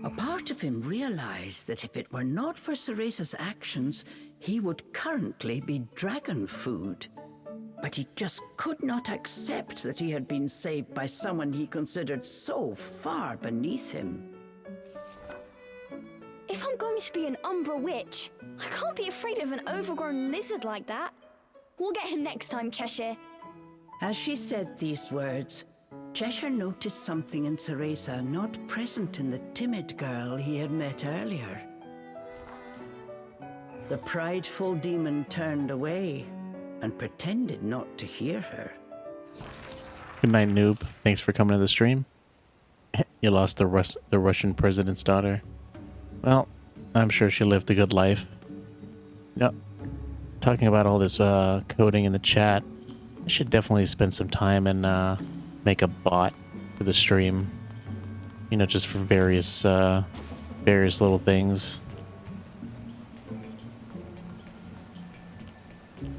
A part of him realized that if it were not for Cereza's actions, he would currently be dragon food. But he just could not accept that he had been saved by someone he considered so far beneath him. If I'm going to be an Umbra witch, I can't be afraid of an overgrown lizard like that. We'll get him next time, Cheshire. As she said these words, Cheshire noticed something in Cereza not present in the timid girl he had met earlier. The prideful demon turned away and pretended not to hear her. Good night, noob. Thanks for coming to the stream. You lost the Russian president's daughter. Well, I'm sure she lived a good life. Yep. Talking about all this coding in the chat, I should definitely spend some time and make a bot for the stream. You know, just for various little things.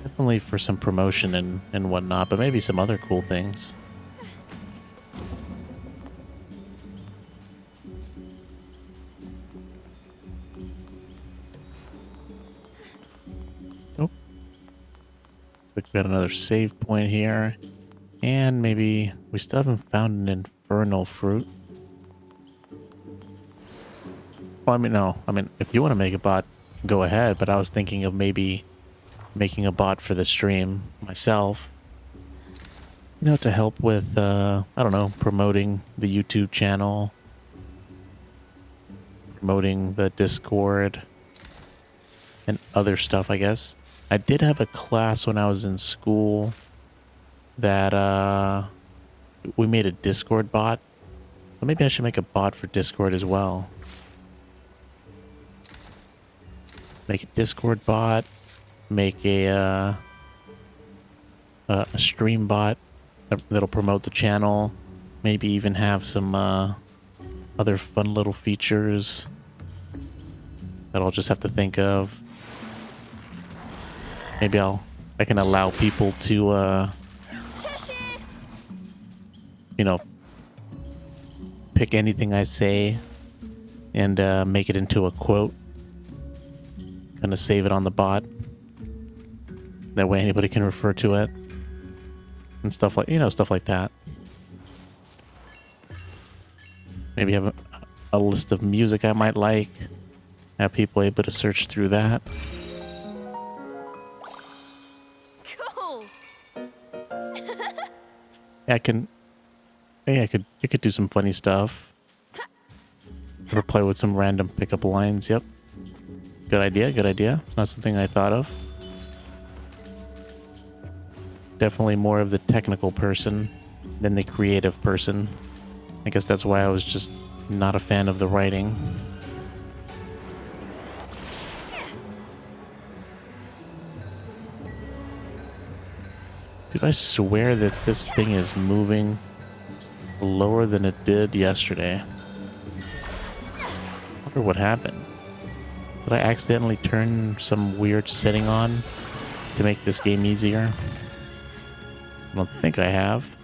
Definitely for some promotion and whatnot, but maybe some other cool things. Oh. Looks like we got another save point here. And maybe we still haven't found an infernal fruit. Well, I mean, no. I mean, if you want to make a bot, go ahead. But I was thinking of maybe making a bot for the stream myself. You know, to help with, I don't know, promoting the YouTube channel, promoting the Discord, and other stuff, I guess. I did have a class when I was in school that we made a Discord bot. So maybe I should make a bot for Discord as well. Make a Discord bot, make a stream bot that'll promote the channel. Maybe even have some other fun little features that I'll just have to think of. Maybe I can allow people to you know, pick anything I say and make it into a quote. Kind of save it on the bot. That way anybody can refer to it. And stuff like, you know, stuff like that. Maybe have a list of music I might like. Have people able to search through that. Cool. I could do some funny stuff. Or play with some random pickup lines. Yep. Good idea, good idea. It's not something I thought of. Definitely more of the technical person than the creative person. I guess that's why I was just not a fan of the writing. Dude, I swear that this thing is moving slower than it did yesterday. I wonder what happened. Did I accidentally turn some weird setting on to make this game easier? I don't think I have.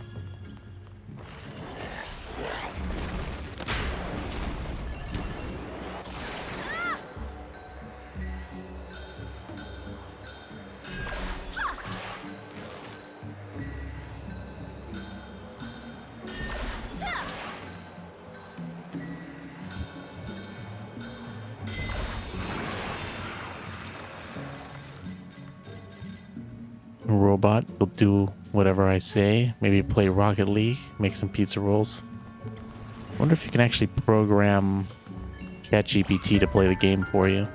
Robot will do whatever I say. Maybe play Rocket League, make some pizza rolls. I wonder if you can actually program ChatGPT to play the game for you.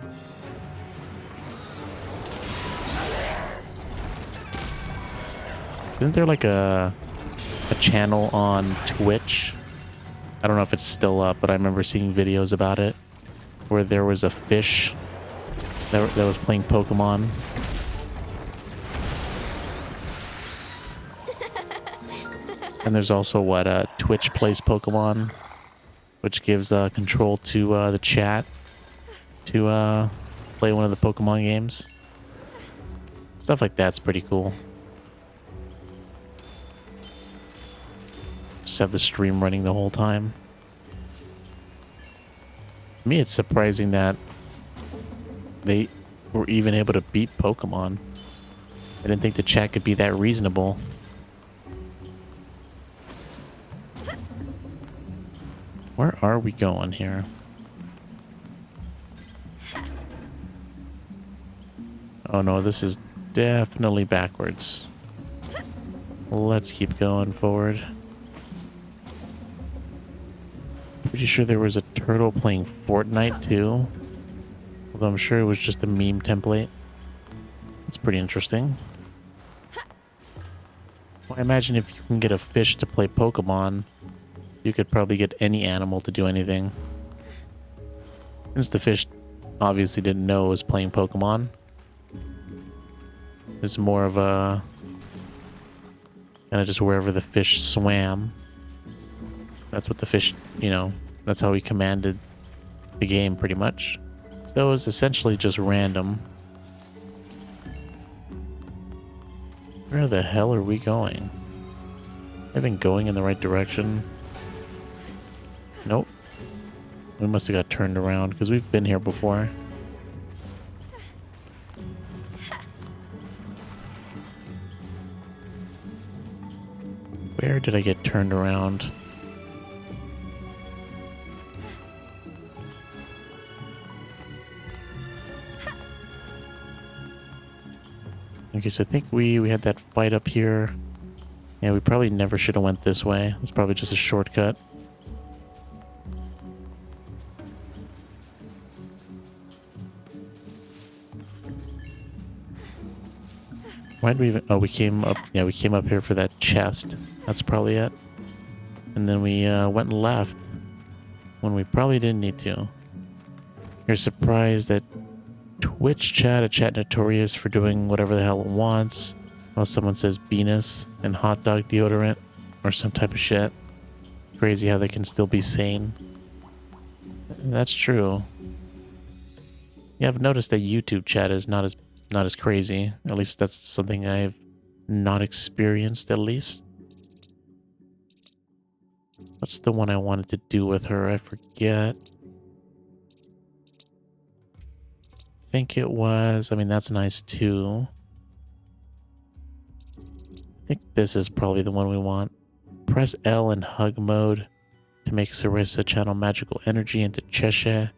Isn't there like a channel on Twitch? I don't know if it's still up, but I remember seeing videos about it where there was a fish that was playing Pokemon. And there's also what Twitch plays Pokemon, which gives control to the chat to play one of the Pokemon games. Stuff like that's pretty cool. Just have the stream running the whole time. To me, it's surprising that they were even able to beat Pokemon. I didn't think the chat could be that reasonable. Where are we going here? Oh no, this is definitely backwards. Let's keep going forward. Pretty sure there was a turtle playing Fortnite too. Although I'm sure it was just a meme template. That's pretty interesting. Well, I imagine if you can get a fish to play Pokemon, you could probably get any animal to do anything. Since the fish obviously didn't know it was playing Pokemon. It's more of a kind of just wherever the fish swam. That's what the fish, you know, that's how he commanded the game pretty much. So it was essentially just random. Where the hell are we going? I've been going in the right direction. Nope. We must have got turned around because we've been here before. Where did I get turned around? Okay, so I think we had that fight up here. Yeah, we probably never should have went this way. It's probably just a shortcut. Why did we even... Oh, we came up... Yeah, we came up here for that chest. That's probably it. And then we went left when we probably didn't need to. You're surprised that Twitch chat, a chat notorious for doing whatever the hell it wants. While someone says Venus and hot dog deodorant or some type of shit. Crazy how they can still be sane. That's true. Yeah, I've noticed that YouTube chat is not as crazy. At least that's something I've not experienced, at least. What's the one I wanted to do with her? I forget. I think it was... I mean, that's nice too. I think this is probably the one we want. Press L in hug mode to make Cereza channel magical energy into Cheshire,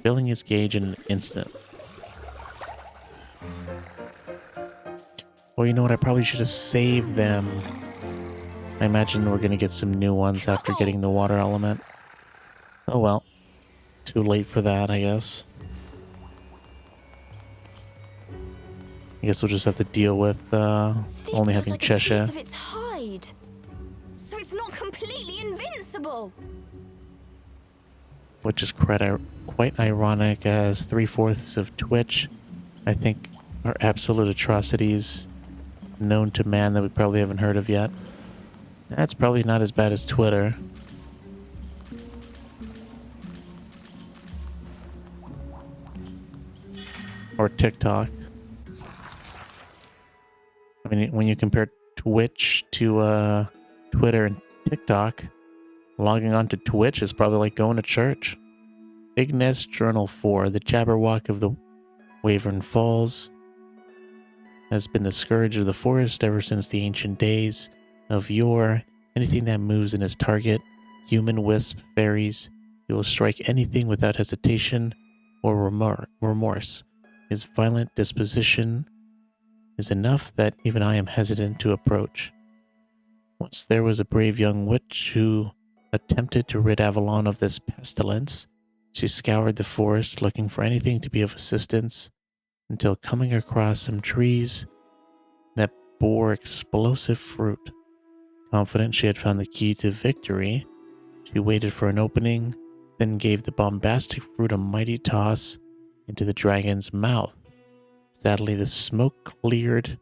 filling his gauge in an instant. Well, you know what? I probably should have saved them. I imagine we're going to get some new ones after getting the water element. Oh well. Too late for that, I guess. I guess we'll just have to deal with only having Cheshire. This looks like a piece of its hide. So it's not completely invincible. Which is quite ironic, as 3/4 of Twitch, I think, are absolute atrocities known to man that we probably haven't heard of yet. That's probably not as bad as Twitter. Or TikTok. I mean, when you compare Twitch to Twitter and TikTok, logging on to Twitch is probably like going to church. Ignis Journal 4, the Jabberwock of the Wavern Falls, has been the scourge of the forest ever since the ancient days of yore. Anything that moves in his target, human, wisp, fairies, he will strike anything without hesitation or remorse. His violent disposition is enough that even I am hesitant to approach. Once there was a brave young witch who attempted to rid Avalon of this pestilence. She scoured the forest looking for anything to be of assistance until coming across some trees that bore explosive fruit. Confident she had found the key to victory, she waited for an opening, then gave the bombastic fruit a mighty toss into the dragon's mouth. Sadly, the smoke cleared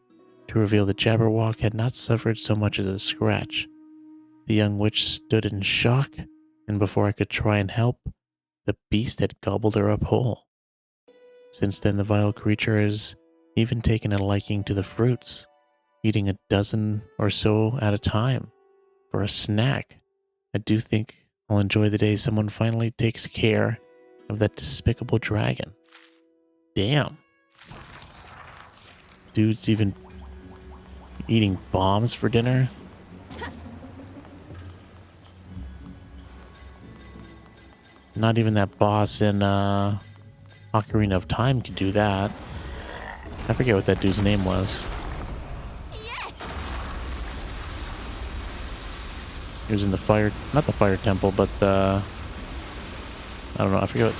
to reveal the Jabberwock had not suffered so much as a scratch. The young witch stood in shock, and before I could try and help, the beast had gobbled her up whole. Since then, the vile creature has even taken a liking to the fruits, eating a dozen or so at a time for a snack. I do think I'll enjoy the day someone finally takes care of that despicable dragon. Damn. Dude's even eating bombs for dinner. Not even that boss in Ocarina of Time could do that. I forget what that dude's name was. Yes! He was in the fire, not the fire temple, but the, I don't know, I forget.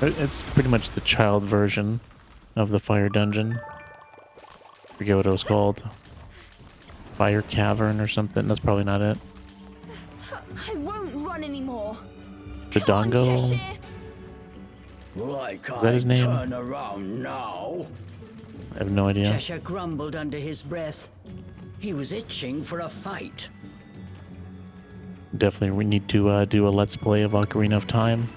It's pretty much the child version of the fire dungeon. I forget what it was called. Fire cavern or something. That's probably not it. I won't run anymore. The Dongo? Like Is that his name? Turn around now. I have no idea. Cheshire grumbled under his breath. He was itching for a fight. Definitely we need to do a Let's Play of Ocarina of Time.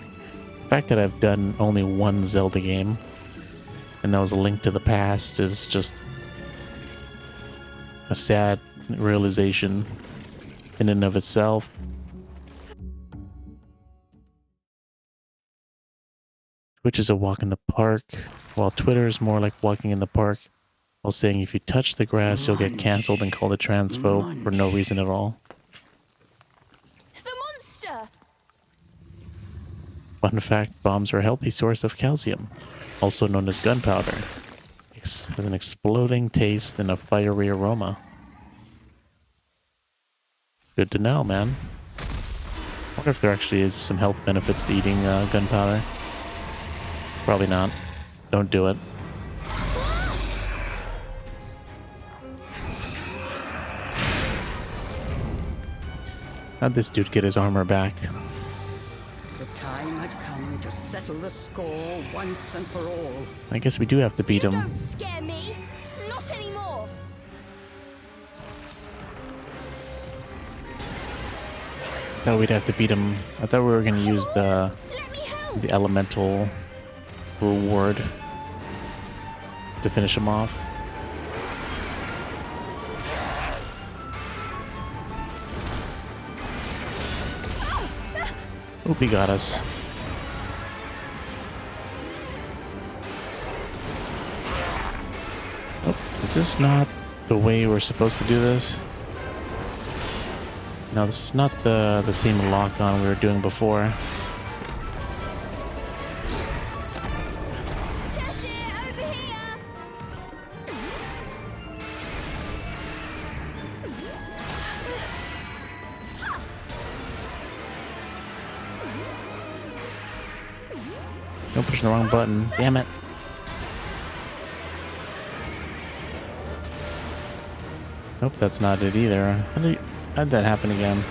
The fact that I've done only one Zelda game, and that was A Link to the Past, is just a sad realization in and of itself. Twitch is a walk in the park, while Twitter is more like walking in the park, while saying if you touch the grass, you'll get cancelled and called a transphobe for no reason at all. The monster! Fun fact, bombs are a healthy source of calcium, also known as gunpowder. Has an exploding taste and a fiery aroma. Good to know, man. I wonder if there actually is some health benefits to eating gunpowder. Probably not. Don't do it. How'd this dude get his armor back? The time had come to settle the score once and for all. I guess we do have to beat You him. don't scare me. Not anymore. I thought we'd have to beat him. I thought we were gonna use Let me help. the elemental reward to finish him off. Oop, he got us. Oh, is this not the way we're supposed to do this? No, this is not the same lock-on we were doing before. Cheshire, over here. Don't push the wrong button. Damn it. Nope, that's not it either. How'd that happen again?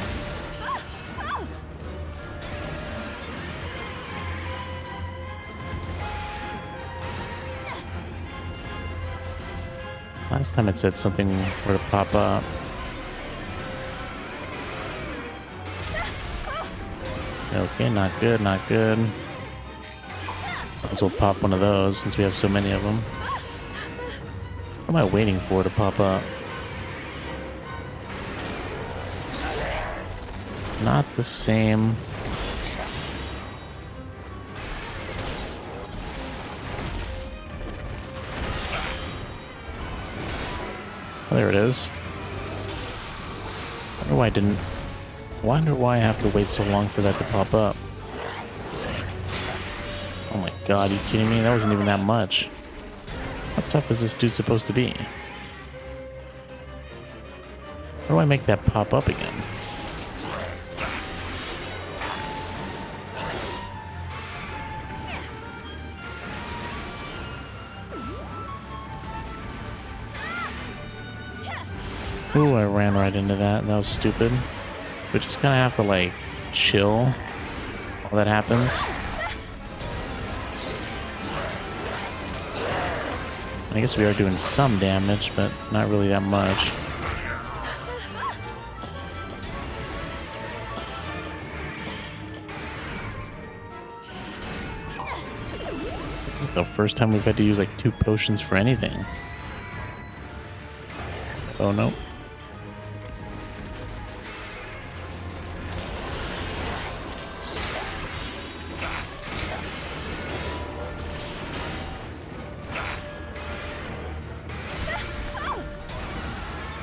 Last time it said something were to pop up. Okay, not good, not good. Might as well pop one of those since we have so many of them. What am I waiting for to pop up? Not the same. Oh, there it is. Wonder why I have to wait so long for that to pop up. Oh my god, are you kidding me? That wasn't even that much. How tough is this dude supposed to be? How do I make that pop up again? Ooh, I ran right into that. That was stupid. We just kind of have to, like, chill while that happens. I guess we are doing some damage, but not really that much. This is the first time we've had to use, like, 2 potions for anything. Oh, no.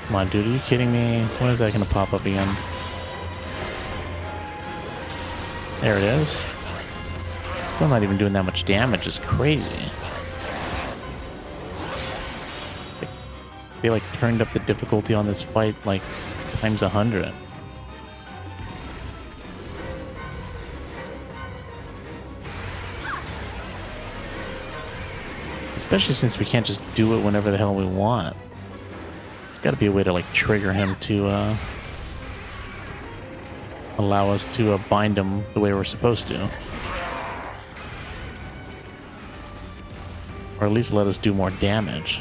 Come on, dude, are you kidding me? When is that gonna pop up again? There it is. Still not even doing that much damage. It's crazy. It's like they like turned up the difficulty on this fight like times 100. Especially since we can't just do it whenever the hell we want. There's got to be a way to like trigger him to allow us to bind him the way we're supposed to. Or at least let us do more damage.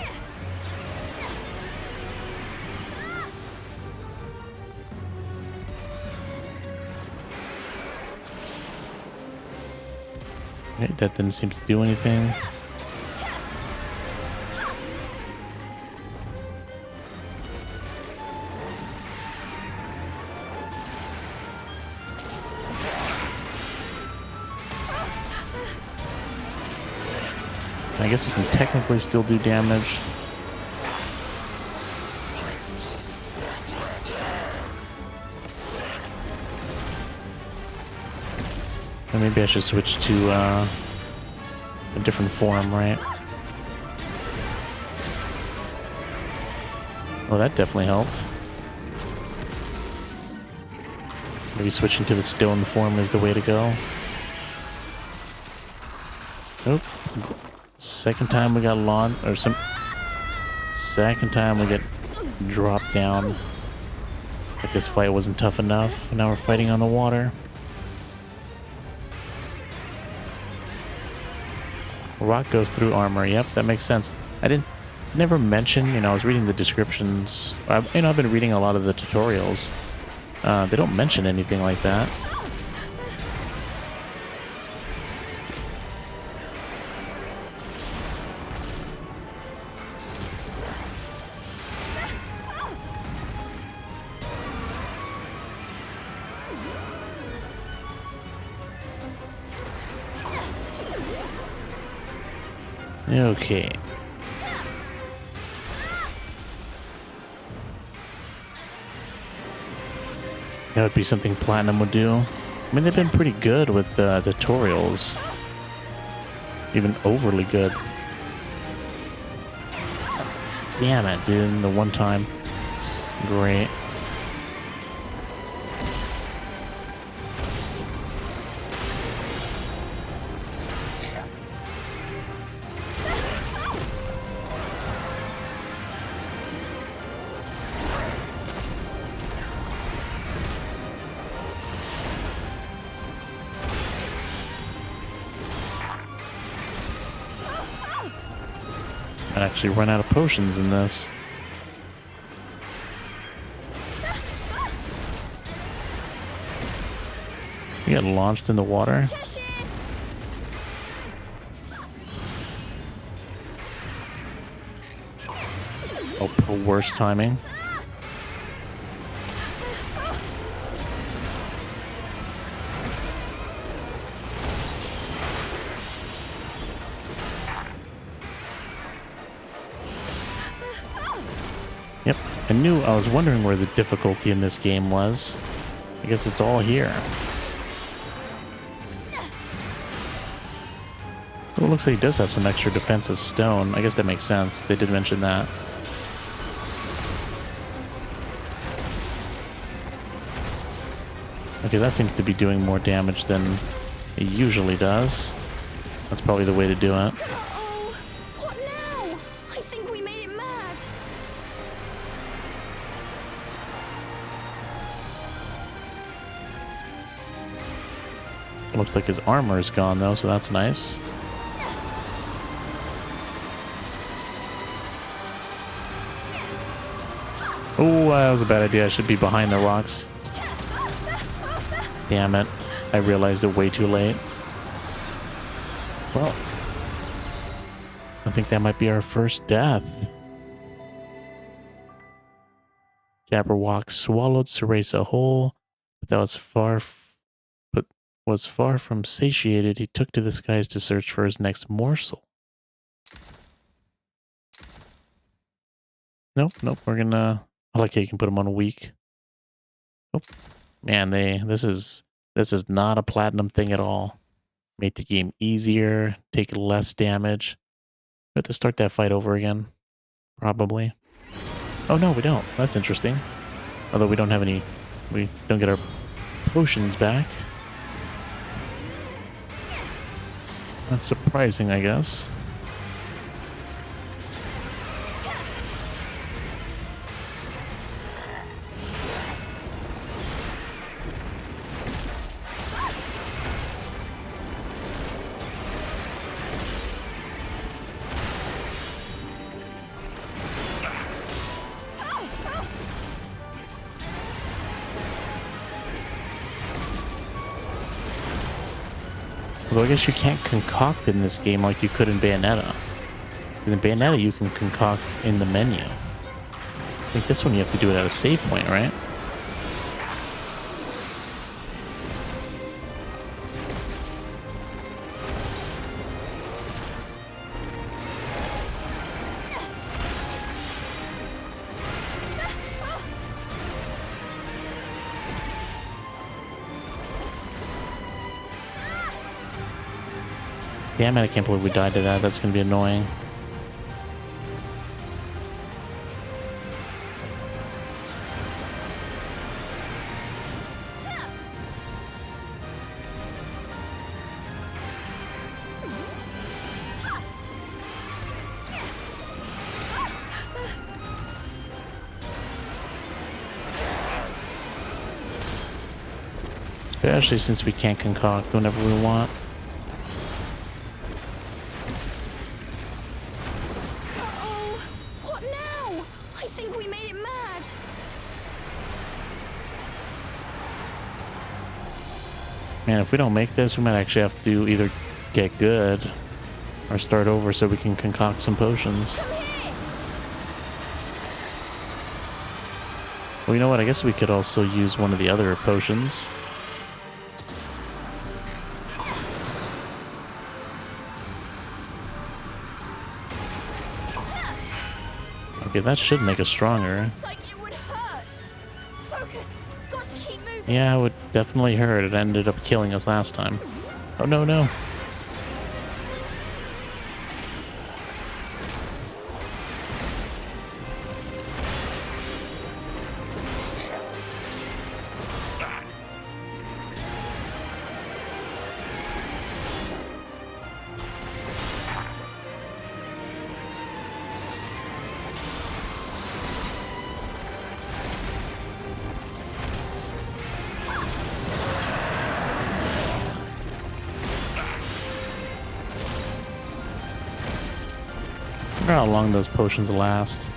Okay, that didn't seem to do anything. I guess it can technically still do damage. And maybe I should switch to a different form, right? Oh, that definitely helped. Maybe switching to the stone form is the way to go. Nope. Second time we got launched, or some... Second time we get dropped down. Like this fight wasn't tough enough. Now we're fighting on the water. Rock goes through armor. Yep, that makes sense. I never mention, you know, I was reading the descriptions. I've been reading a lot of the tutorials. They don't mention anything like that. Okay. That would be something Platinum would do. I mean, they've been pretty good with the tutorials. Even overly good. Damn it, dude. The one time. Great. I actually run out of potions in this. You get launched in the water. Oh, poor worst timing. Yep, I was wondering where the difficulty in this game was. I guess it's all here. Oh, it looks like he does have some extra defense as stone. I guess that makes sense. They did mention that. Okay, that seems to be doing more damage than it usually does. That's probably the way to do it. Uh-oh. What now? I think we made it mad. It looks like his armor is gone though, so that's nice. Oh, that was a bad idea. I should be behind the rocks. Damn it. I realized it way too late. Well, I think that might be our first death. Jabberwock swallowed Cereza whole, but was far from satiated. He took to the skies to search for his next morsel. Nope, we're gonna... I like how you can put them on weak. Oh, man, this is not a Platinum thing at all. Make the game easier, take less damage. We have to start that fight over again, probably. Oh no, we don't. That's interesting. Although we don't get our potions back. That's surprising, I guess. Although I guess you can't concoct in this game like you could in Bayonetta. Because in Bayonetta you can concoct in the menu. I think this one you have to do it at a save point, right? Damn it, I can't believe we died to that. That's going to be annoying. Especially since we can't concoct whenever we want. Uh-oh! What now? I think we made it mad. Man, if we don't make this, we might actually have to either get good or start over so we can concoct some potions. Come here! Well, you know what? I guess we could also use one of the other potions. Okay, that should make us stronger. Looks like it would hurt. Focus. Got to keep moving. Yeah, it would definitely hurt. It ended up killing us last time. Oh, no, no. I wonder how long those potions last.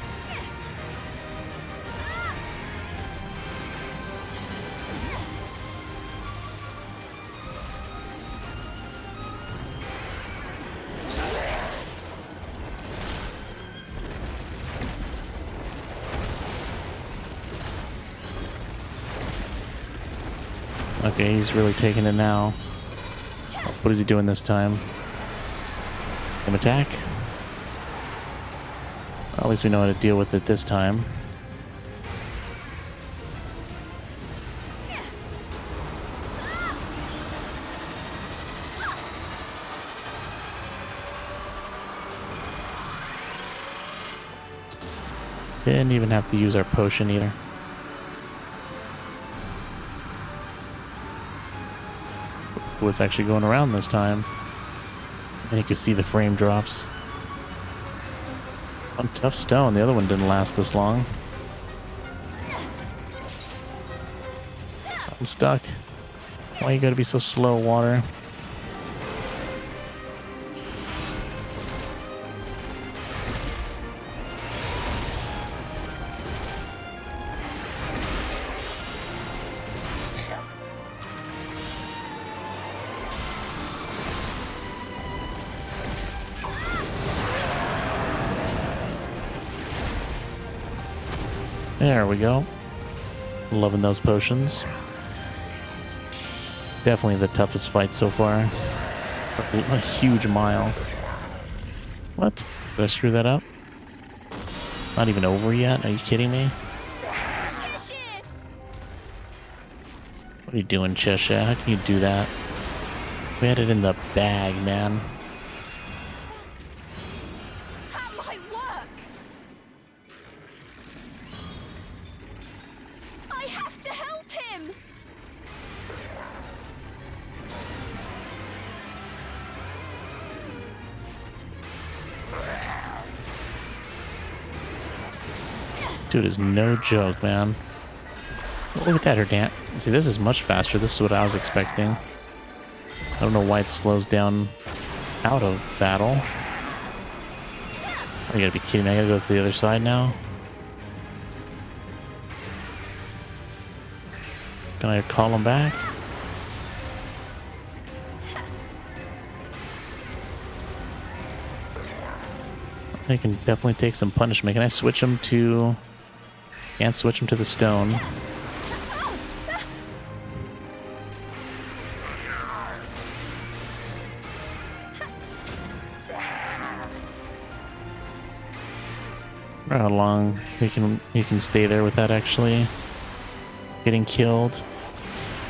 Okay, he's really taking it now. What is he doing this time? Him attack? Well, at least we know how to deal with it this time. Didn't even have to use our potion either. Was actually going around this time. And you can see the frame drops. One tough stone. The other one didn't last this long. I'm stuck. Why you gotta be so slow, water? There we go. Loving those potions. Definitely the toughest fight so far. A huge mile. What? Did I screw that up? Not even over yet? Are you kidding me? Cheshire! What are you doing, Cheshire? How can you do that? We had it in the bag, man. That might work. I have to help him. Dude is no joke, man. Look at that, her dance. See, this is much faster. This is what I was expecting. I don't know why it slows down out of battle. Oh, you gotta be kidding me. I gotta go to the other side now. Can I call him back? I can definitely take some punishment. Can I switch him to... Can't switch him to the stone. How long he can stay there without actually getting killed.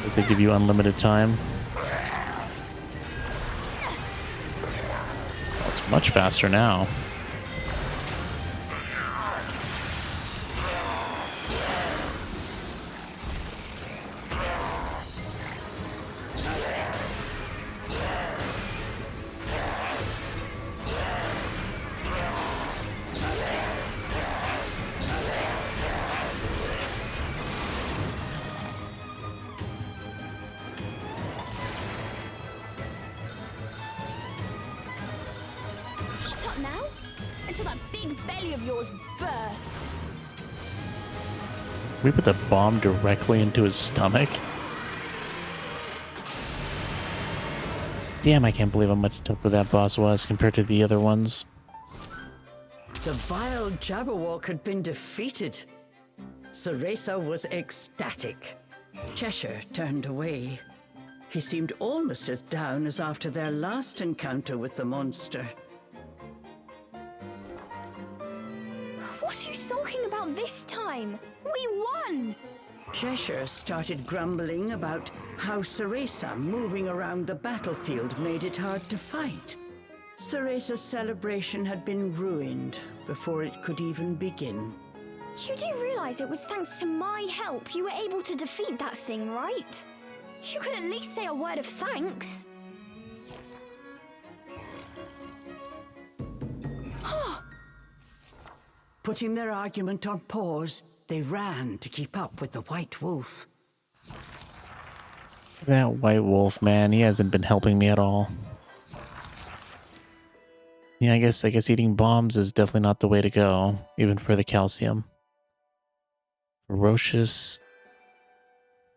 If they give you unlimited time. Oh, it's much faster now. until that big belly of yours bursts. We put the bomb directly into his stomach. Damn, I can't believe how much tougher that boss was compared to the other ones. The vile Jabberwock had been defeated. Cereza was ecstatic. Cheshire turned away. He seemed almost as down as after their last encounter with the monster. What are you sulking about this time? We won! Cheshire started grumbling about how Cereza moving around the battlefield made it hard to fight. Cereza's celebration had been ruined before it could even begin. You do realize it was thanks to my help you were able to defeat that thing, right? You could at least say a word of thanks. Putting their argument on pause, they ran to keep up with the White Wolf. That White Wolf, man, he hasn't been helping me at all. Yeah, I guess eating bombs is definitely not the way to go, even for the calcium. Ferocious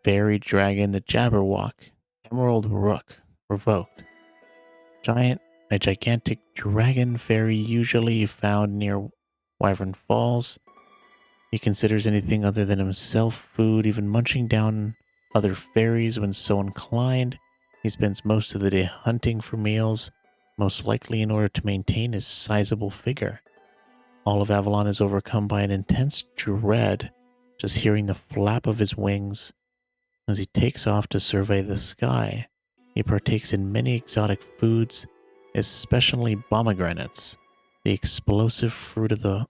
fairy dragon, the Jabberwock, Emerald Rook, revoked. A gigantic dragon fairy usually found near Wyvern Falls. He considers anything other than himself food, even munching down other fairies when so inclined. He spends most of the day hunting for meals, most likely in order to maintain his sizable figure. All of Avalon is overcome by an intense dread, just hearing the flap of his wings. As he takes off to survey the sky, he partakes in many exotic foods, especially pomegranates, the explosive fruit of the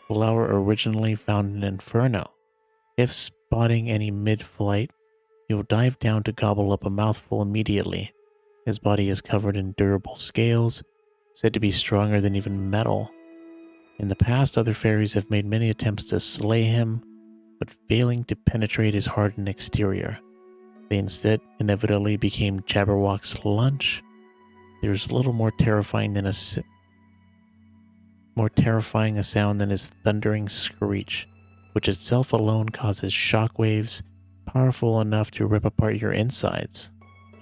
flower originally found in Inferno. If spotting any mid-flight, he will dive down to gobble up a mouthful immediately. His body is covered in durable scales, said to be stronger than even metal. In the past, other fairies have made many attempts to slay him, but failing to penetrate his hardened exterior. They instead inevitably became Jabberwock's lunch. There's little more terrifying a sound than his thundering screech, which itself alone causes shockwaves powerful enough to rip apart your insides.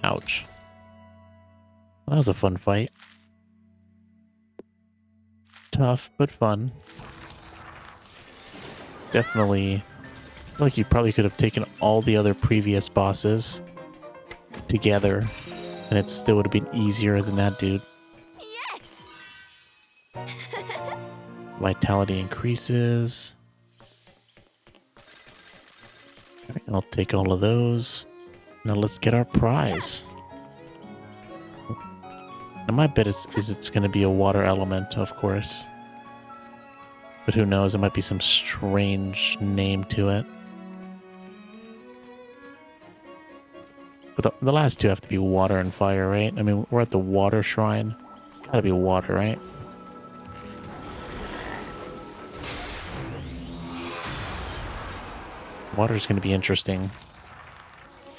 Ouch. Well, that was a fun fight. Tough, but fun. Definitely, I feel like you probably could have taken all the other previous bosses together, and it still would have been easier than that dude. Yes! Vitality increases. Alright, I'll take all of those. Now let's get our prize. Now my bet is it's going to be a water element, of course. But who knows, it might be some strange name to it. But the last two have to be water and fire, right? I mean, we're at the water shrine. It's got to be water, right? Water's going to be interesting.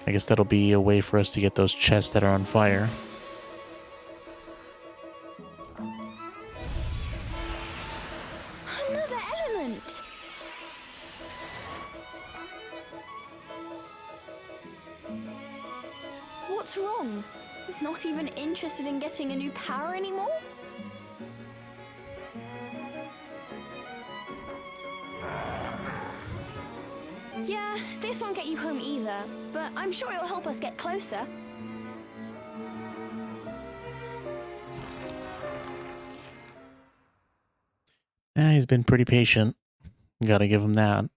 I guess that'll be a way for us to get those chests that are on fire. Another element! What's wrong? Not even interested in getting a new power anymore? Yeah, this won't get you home either, but I'm sure it'll help us get closer. He's been pretty patient. Gotta give him that.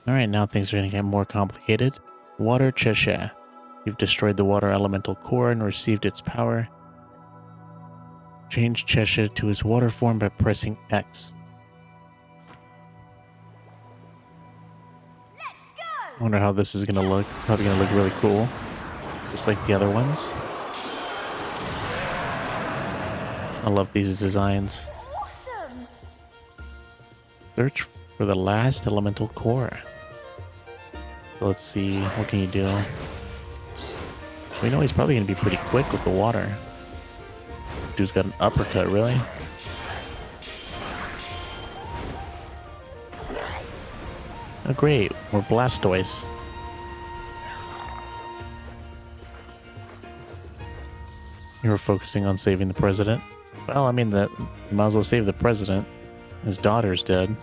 Alright, now things are gonna get more complicated. Water Cheshire. You've destroyed the water elemental core and received its power. Change Cheshire to his water form by pressing X. Let's go! I wonder how this is gonna look. It's probably gonna look really cool. Just like the other ones. I love these designs. Awesome! Search for the last elemental core. So let's see, what can you do? We know he's probably going to be pretty quick with the water. Dude's got an uppercut, really? Oh, great. We're Blastoise. You were focusing on saving the president. Well, I mean, that you might as well save the president. His daughter's dead.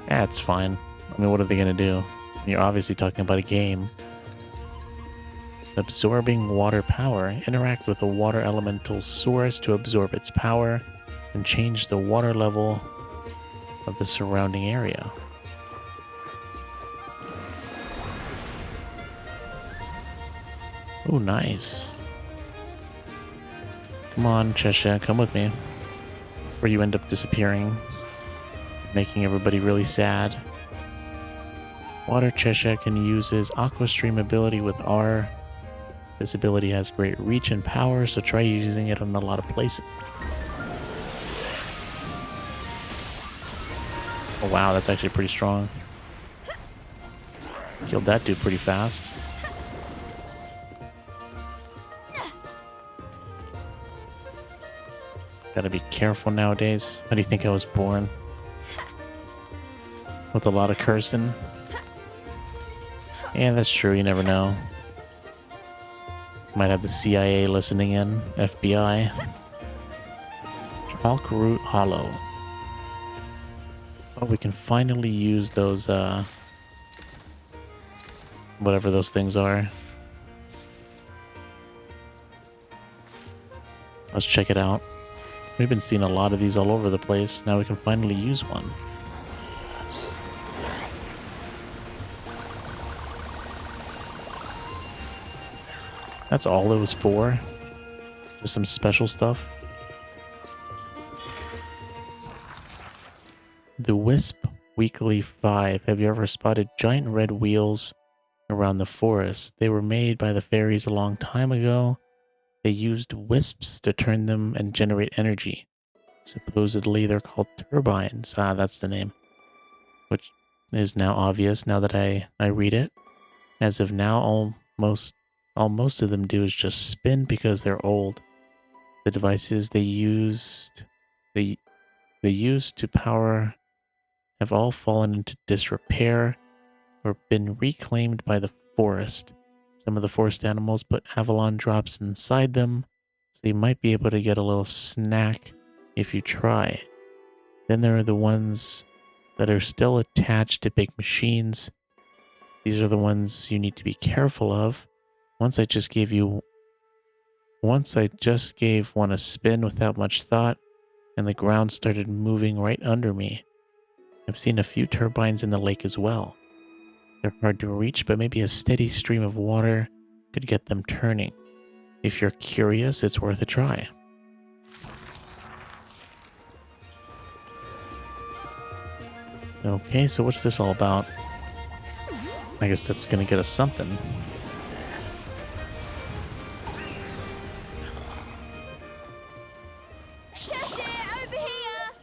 That's fine. I mean, what are they going to do? You're obviously talking about a game. Absorbing water power. Interact with a water elemental source to absorb its power and change the water level of the surrounding area. Oh, nice. Come on, Cheshire, come with me. Or you end up disappearing, making everybody really sad. Water Cheshire can use his Aqua Stream ability with R. This ability has great reach and power, so try using it on a lot of places. Oh wow, that's actually pretty strong. Killed that dude pretty fast. Gotta be careful nowadays. How do you think I was born? With a lot of cursing? Yeah, that's true. You never know. Might have the CIA listening in. FBI. Chalk Root Hollow. Oh, we can finally use those, whatever those things are. Let's check it out. We've been seeing a lot of these all over the place. Now we can finally use one. That's all it was for? Just some special stuff? The Wisp Weekly 5. Have you ever spotted giant red wheels around the forest? They were made by the fairies a long time ago. They used wisps to turn them and generate energy. Supposedly they're called turbines. Ah, that's the name. Which is now obvious now that I read it. As of now, all most of them do is just spin because they're old. The devices they used to power have all fallen into disrepair or been reclaimed by the forest. Some of the forest animals put Avalon drops inside them, so you might be able to get a little snack if you try. Then there are the ones that are still attached to big machines. These are the ones you need to be careful of. Once I just gave one a spin without much thought, and the ground started moving right under me. I've seen a few turbines in the lake as well. They're hard to reach, but maybe a steady stream of water could get them turning. If you're curious, it's worth a try. Okay, so what's this all about? I guess that's gonna get us something.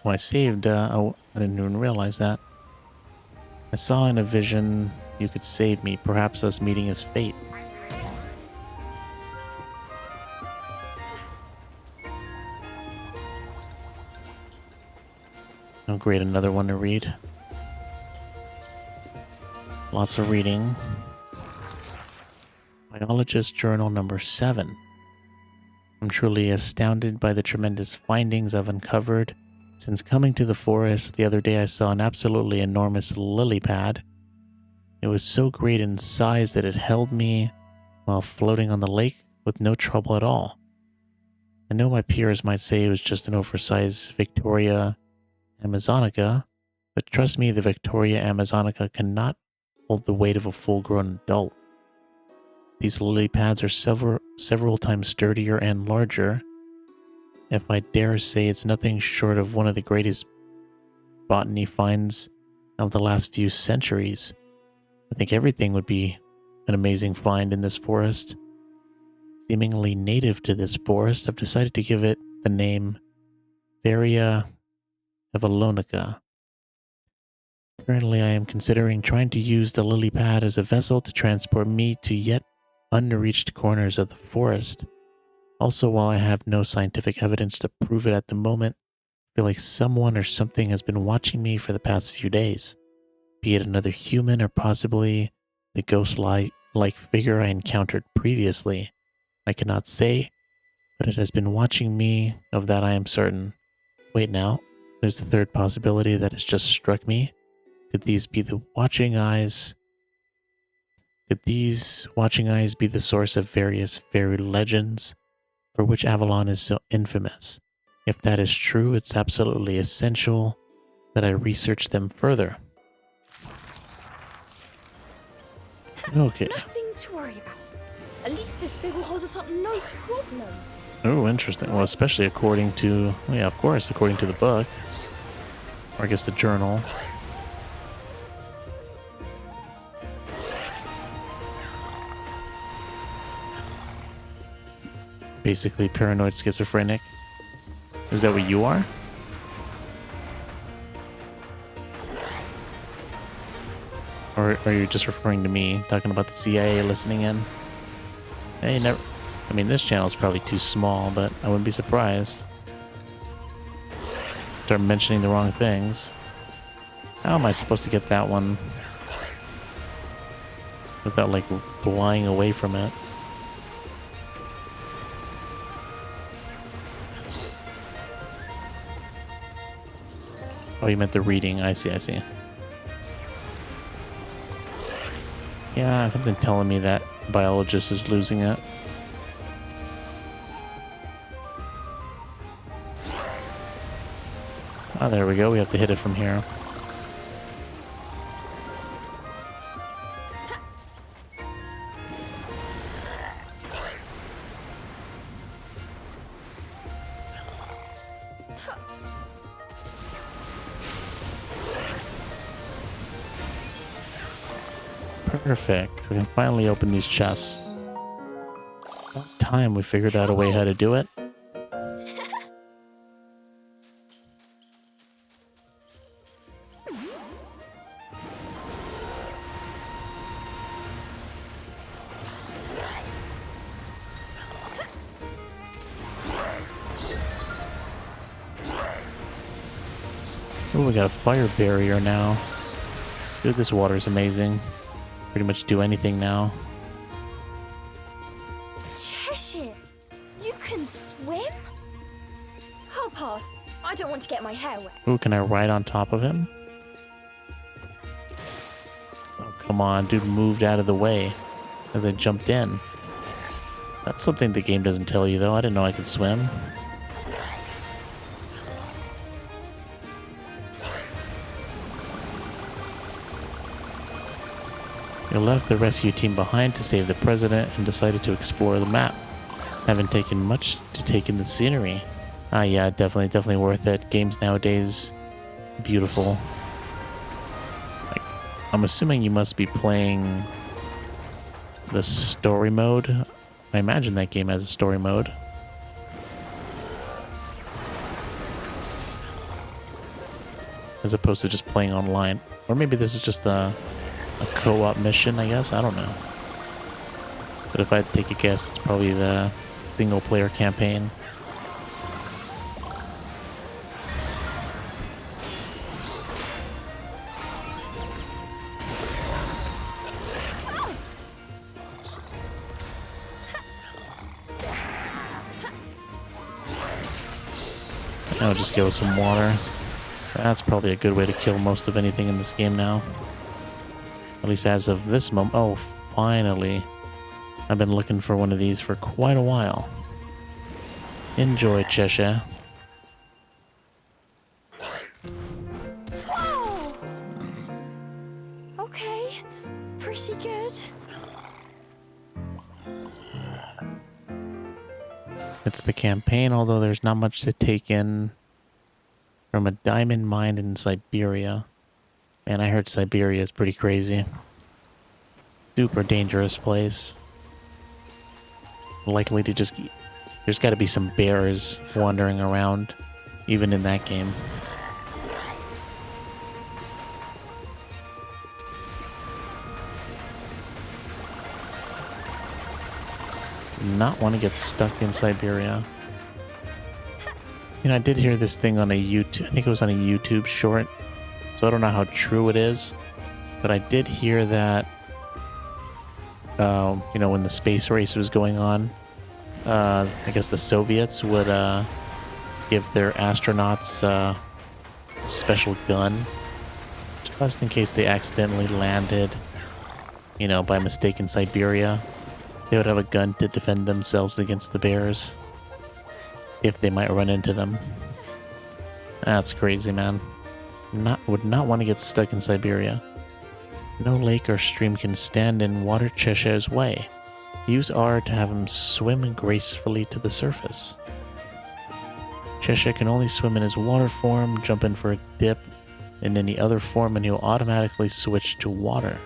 Oh, I saved, oh, I didn't even realize that. I saw in a vision you could save me, perhaps us meeting is fate. Oh great, another one to read. Lots of reading. Biologist Journal number 7. I'm truly astounded by the tremendous findings I've uncovered. Since coming to the forest the other day, I saw an absolutely enormous lily pad. It was so great in size that it held me while floating on the lake with no trouble at all. I know my peers might say it was just an oversized Victoria Amazonica, but trust me, the Victoria Amazonica cannot hold the weight of a full-grown adult. These lily pads are several times sturdier and larger. If I dare say, it's nothing short of one of the greatest botany finds of the last few centuries. I think everything would be an amazing find in this forest. Seemingly native to this forest, I've decided to give it the name Varia Avalonica. Currently, I am considering trying to use the lily pad as a vessel to transport me to yet unreached corners of the forest. Also, while I have no scientific evidence to prove it at the moment, I feel like someone or something has been watching me for the past few days, be it another human or possibly the ghost-like figure I encountered previously. I cannot say, but it has been watching me, of that I am certain. Wait now, there's the third possibility that has just struck me. Could these be the watching eyes? Could these watching eyes be the source of various fairy legends for which Avalon is so infamous? If that is true, it's absolutely essential that I research them further. Okay. Nothing to worry about. At least this big will hold us up no problem. Oh, interesting. Well, especially according to, yeah, of course, according to the book. Or I guess the journal. Basically paranoid schizophrenic. Is that what you are? Or are you just referring to me, talking about the CIA listening in? Hey, never. I mean, this channel is probably too small, but I wouldn't be surprised. Start mentioning the wrong things. How am I supposed to get that one without, like, flying away from it? Oh, you meant the reading. I see, I see. Yeah, something telling me that biologist is losing it. Oh, there we go. We have to hit it from here. Perfect. We can finally open these chests. About time we figured out a way how to do it. Oh, we got a fire barrier now. Dude, this water's amazing. Pretty much do anything now. Cheshire, you can swim? I'll pass. I don't want to get my hair wet. Ooh, can I ride on top of him? Oh, come on. Dude moved out of the way as I jumped in. That's something the game doesn't tell you, though. I didn't know I could swim. You left the rescue team behind to save the president and decided to explore the map. Haven't taken much to take in the scenery. Ah, yeah, definitely worth it. Games nowadays, beautiful. Like, I'm assuming you must be playing the story mode. I imagine that game has a story mode. As opposed to just playing online. Or maybe this is just a co-op mission, I guess. I don't know. But if I had to take a guess, it's probably the single-player campaign. I'll just go with some water. That's probably a good way to kill most of anything in this game now. At least as of this moment. Oh, finally. I've been looking for one of these for quite a while. Enjoy, Cheshire. Whoa! Okay, pretty good. It's the campaign, although there's not much to take in. From a diamond mine in Siberia. Man, I heard Siberia is pretty crazy. Super dangerous place. Likely to just... There's got to be some bears wandering around, even in that game. not want to get stuck in Siberia. You know, I did hear this thing on a YouTube, I think it was on a YouTube short, so I don't know how true it is, but I did hear that, you know, when the space race was going on, I guess the Soviets would give their astronauts a special gun, just in case they accidentally landed, you know, by mistake in Siberia. They would have a gun to defend themselves against the bears if they might run into them. That's crazy, man. Would not want to get stuck in Siberia. No lake or stream can stand in Water Cheshire's way. Use R to have him swim gracefully to the surface. Cheshire can only swim in his water form, jump in for a dip in any other form, and he'll automatically switch to water.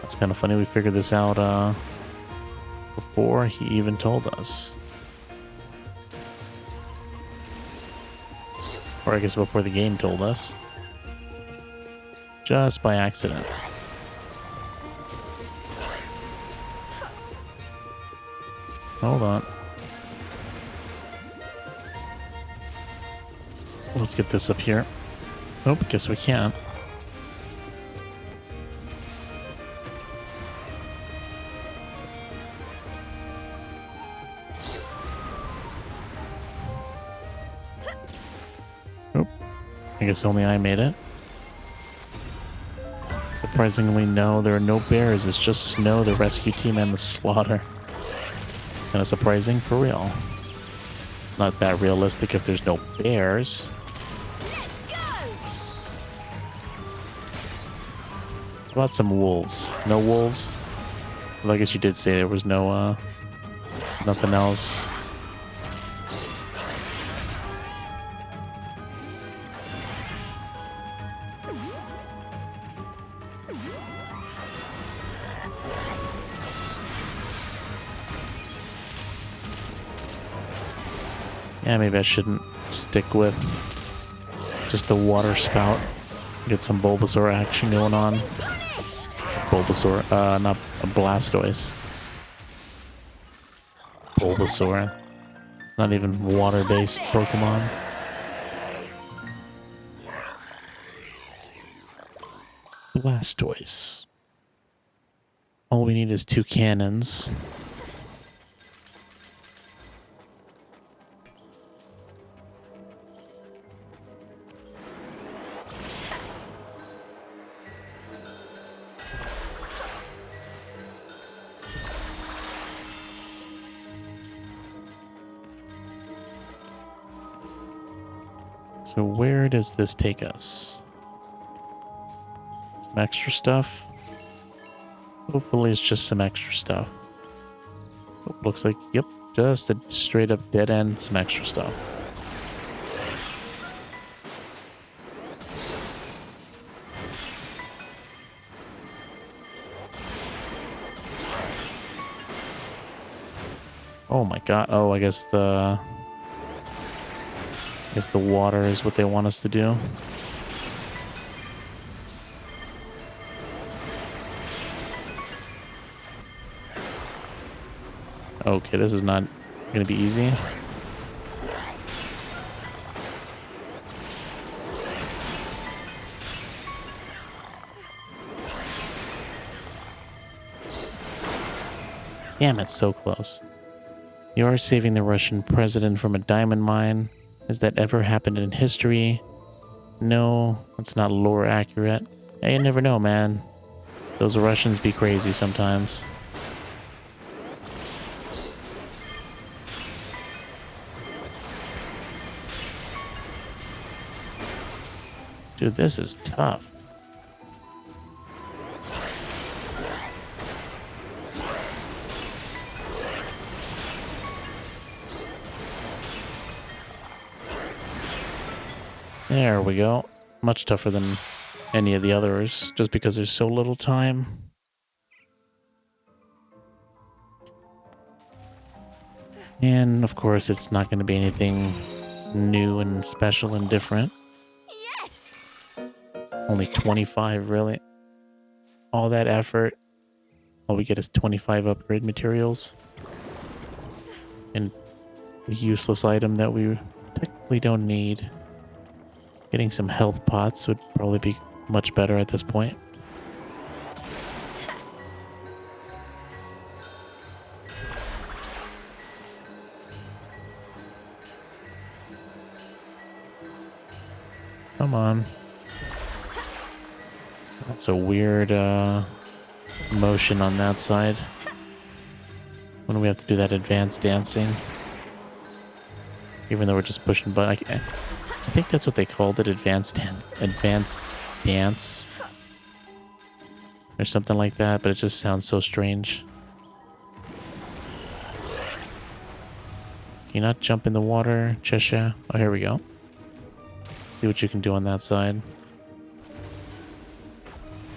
It's kind of funny we figured this out before he even told us. Or I guess before the game told us. Just by accident. Hold on. Let's get this up here. Oh, guess we can't. I guess only I made it. Surprisingly, no, there are no bears. It's just Snow, the rescue team, and the slaughter. Kind of surprising, for real. Not that realistic if there's no bears. Let's go! How about some wolves? No wolves? Well, I guess you did say there was no, nothing else. Yeah, maybe I shouldn't stick with just the water spout. Get some Bulbasaur action going on. Bulbasaur, not a Blastoise. Bulbasaur. It's not even water-based Pokemon. Blastoise. All we need is 2 cannons. So where does this take us? Some extra stuff? Hopefully it's just some extra stuff. Oh, looks like, yep, just a straight up dead end, some extra stuff. Oh my god, oh, I guess the water is what they want us to do. Okay, this is not going to be easy. Damn, it's so close. You are saving the Russian president from a diamond mine. Has that ever happened in history? No, that's not lore accurate. Hey, you never know, man. Those Russians be crazy sometimes. Dude, this is tough. There we go. Much tougher than any of the others, just because there's so little time. And, of course, it's not going to be anything new and special and different. Yes! Only 25, really? All that effort. All we get is 25 upgrade materials. And a useless item that we technically don't need. Getting some health pots would probably be much better at this point. Come on. That's a weird motion on that side. When do we have to do that advanced dancing? Even though we're just pushing button. I think that's what they called it, advanced dance. Or something like that, but it just sounds so strange. Can you not jump in the water, Cheshire? Oh, here we go. See what you can do on that side.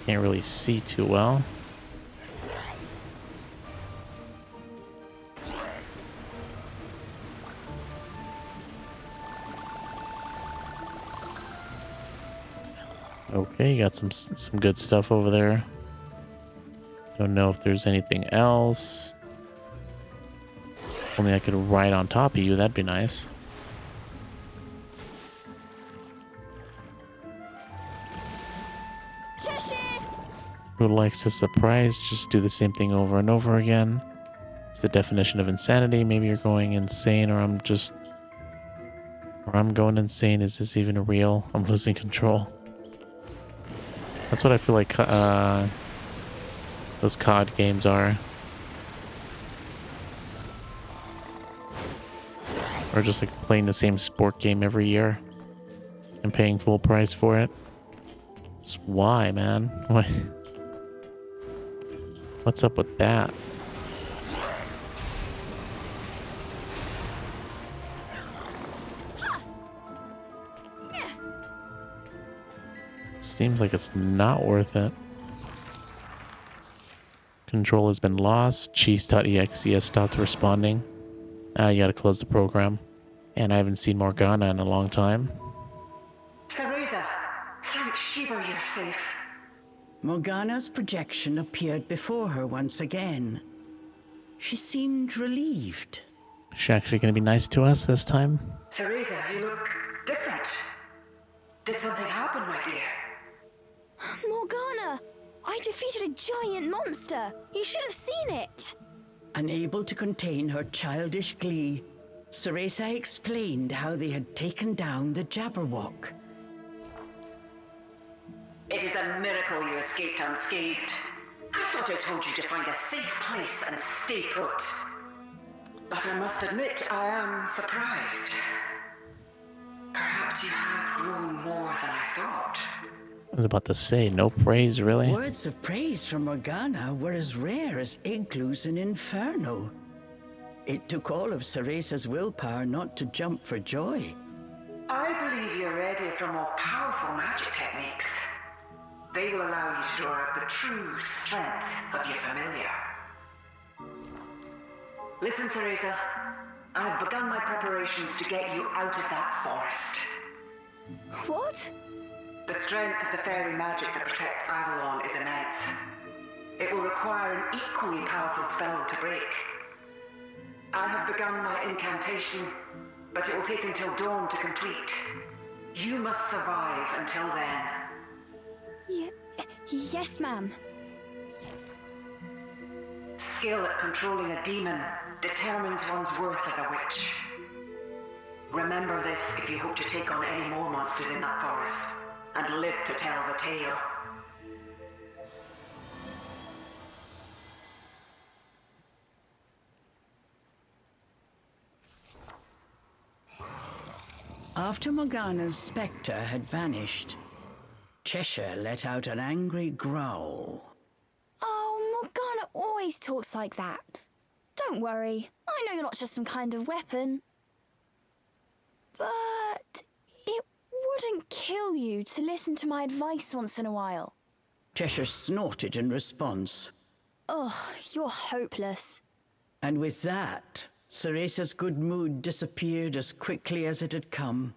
Can't really see too well. Okay, you got some good stuff over there. Don't know if there's anything else. Only I could ride on top of you, that'd be nice. Who likes a surprise? Just do the same thing over and over again. It's the definition of insanity. Maybe you're going insane, or I'm going insane. Is this even real? I'm losing control. That's what I feel like those COD games are. Or just like playing the same sport game every year and paying full price for it. Just why, man? Why? What's up with that? Seems like it's not worth it. Control has been lost. Cheese.exe has stopped responding. You gotta close the program. And I haven't seen Morgana in a long time. Cereza, thank Shiba you're safe. Morgana's projection appeared before her once again. She seemed relieved. Is she actually gonna be nice to us this time? Cereza, you look different. Did something happen, my dear? Morgana! I defeated a giant monster! You should have seen it! Unable to contain her childish glee, Cereza explained how they had taken down the Jabberwock. It is a miracle you escaped unscathed. I thought I told you to find a safe place and stay put. But I must admit, I am surprised. Perhaps you have grown more than I thought. I was about to say, no praise, really? Words of praise from Morgana were as rare as igloos in Inferno. It took all of Cereza's willpower not to jump for joy. I believe you're ready for more powerful magic techniques. They will allow you to draw out the true strength of your familiar. Listen, Cereza. I have begun my preparations to get you out of that forest. What? The strength of the fairy magic that protects Avalon is immense. It will require an equally powerful spell to break. I have begun my incantation, but it will take until dawn to complete. You must survive until then. Yes, ma'am. Skill at controlling a demon determines one's worth as a witch. Remember this if you hope to take on any more monsters in that forest, and live to tell the tale. After Morgana's spectre had vanished, Cheshire let out an angry growl. Oh, Morgana always talks like that. Don't worry, I know you're not just some kind of weapon. But it wouldn't kill you to listen to my advice once in a while. Cheshire snorted in response. Ugh, you're hopeless. And with that, Cereza's good mood disappeared as quickly as it had come.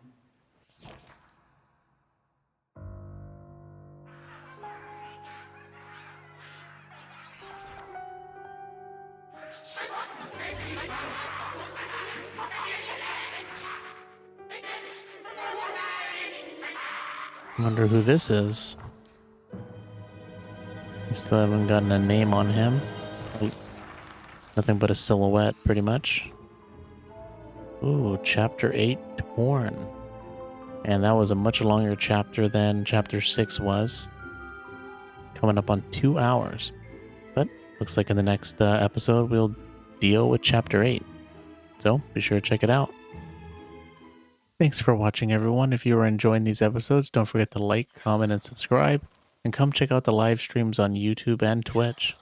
Wonder who this is. We still haven't gotten a name on him. Nothing but a silhouette, pretty much. Ooh, Chapter 8, Torn. And that was a much longer chapter than Chapter 6 was. Coming up on 2 hours. But looks like in the next episode, we'll deal with Chapter 8. So be sure to check it out. Thanks for watching, everyone. If you are enjoying these episodes, don't forget to like, comment, and subscribe. And come check out the live streams on YouTube and Twitch.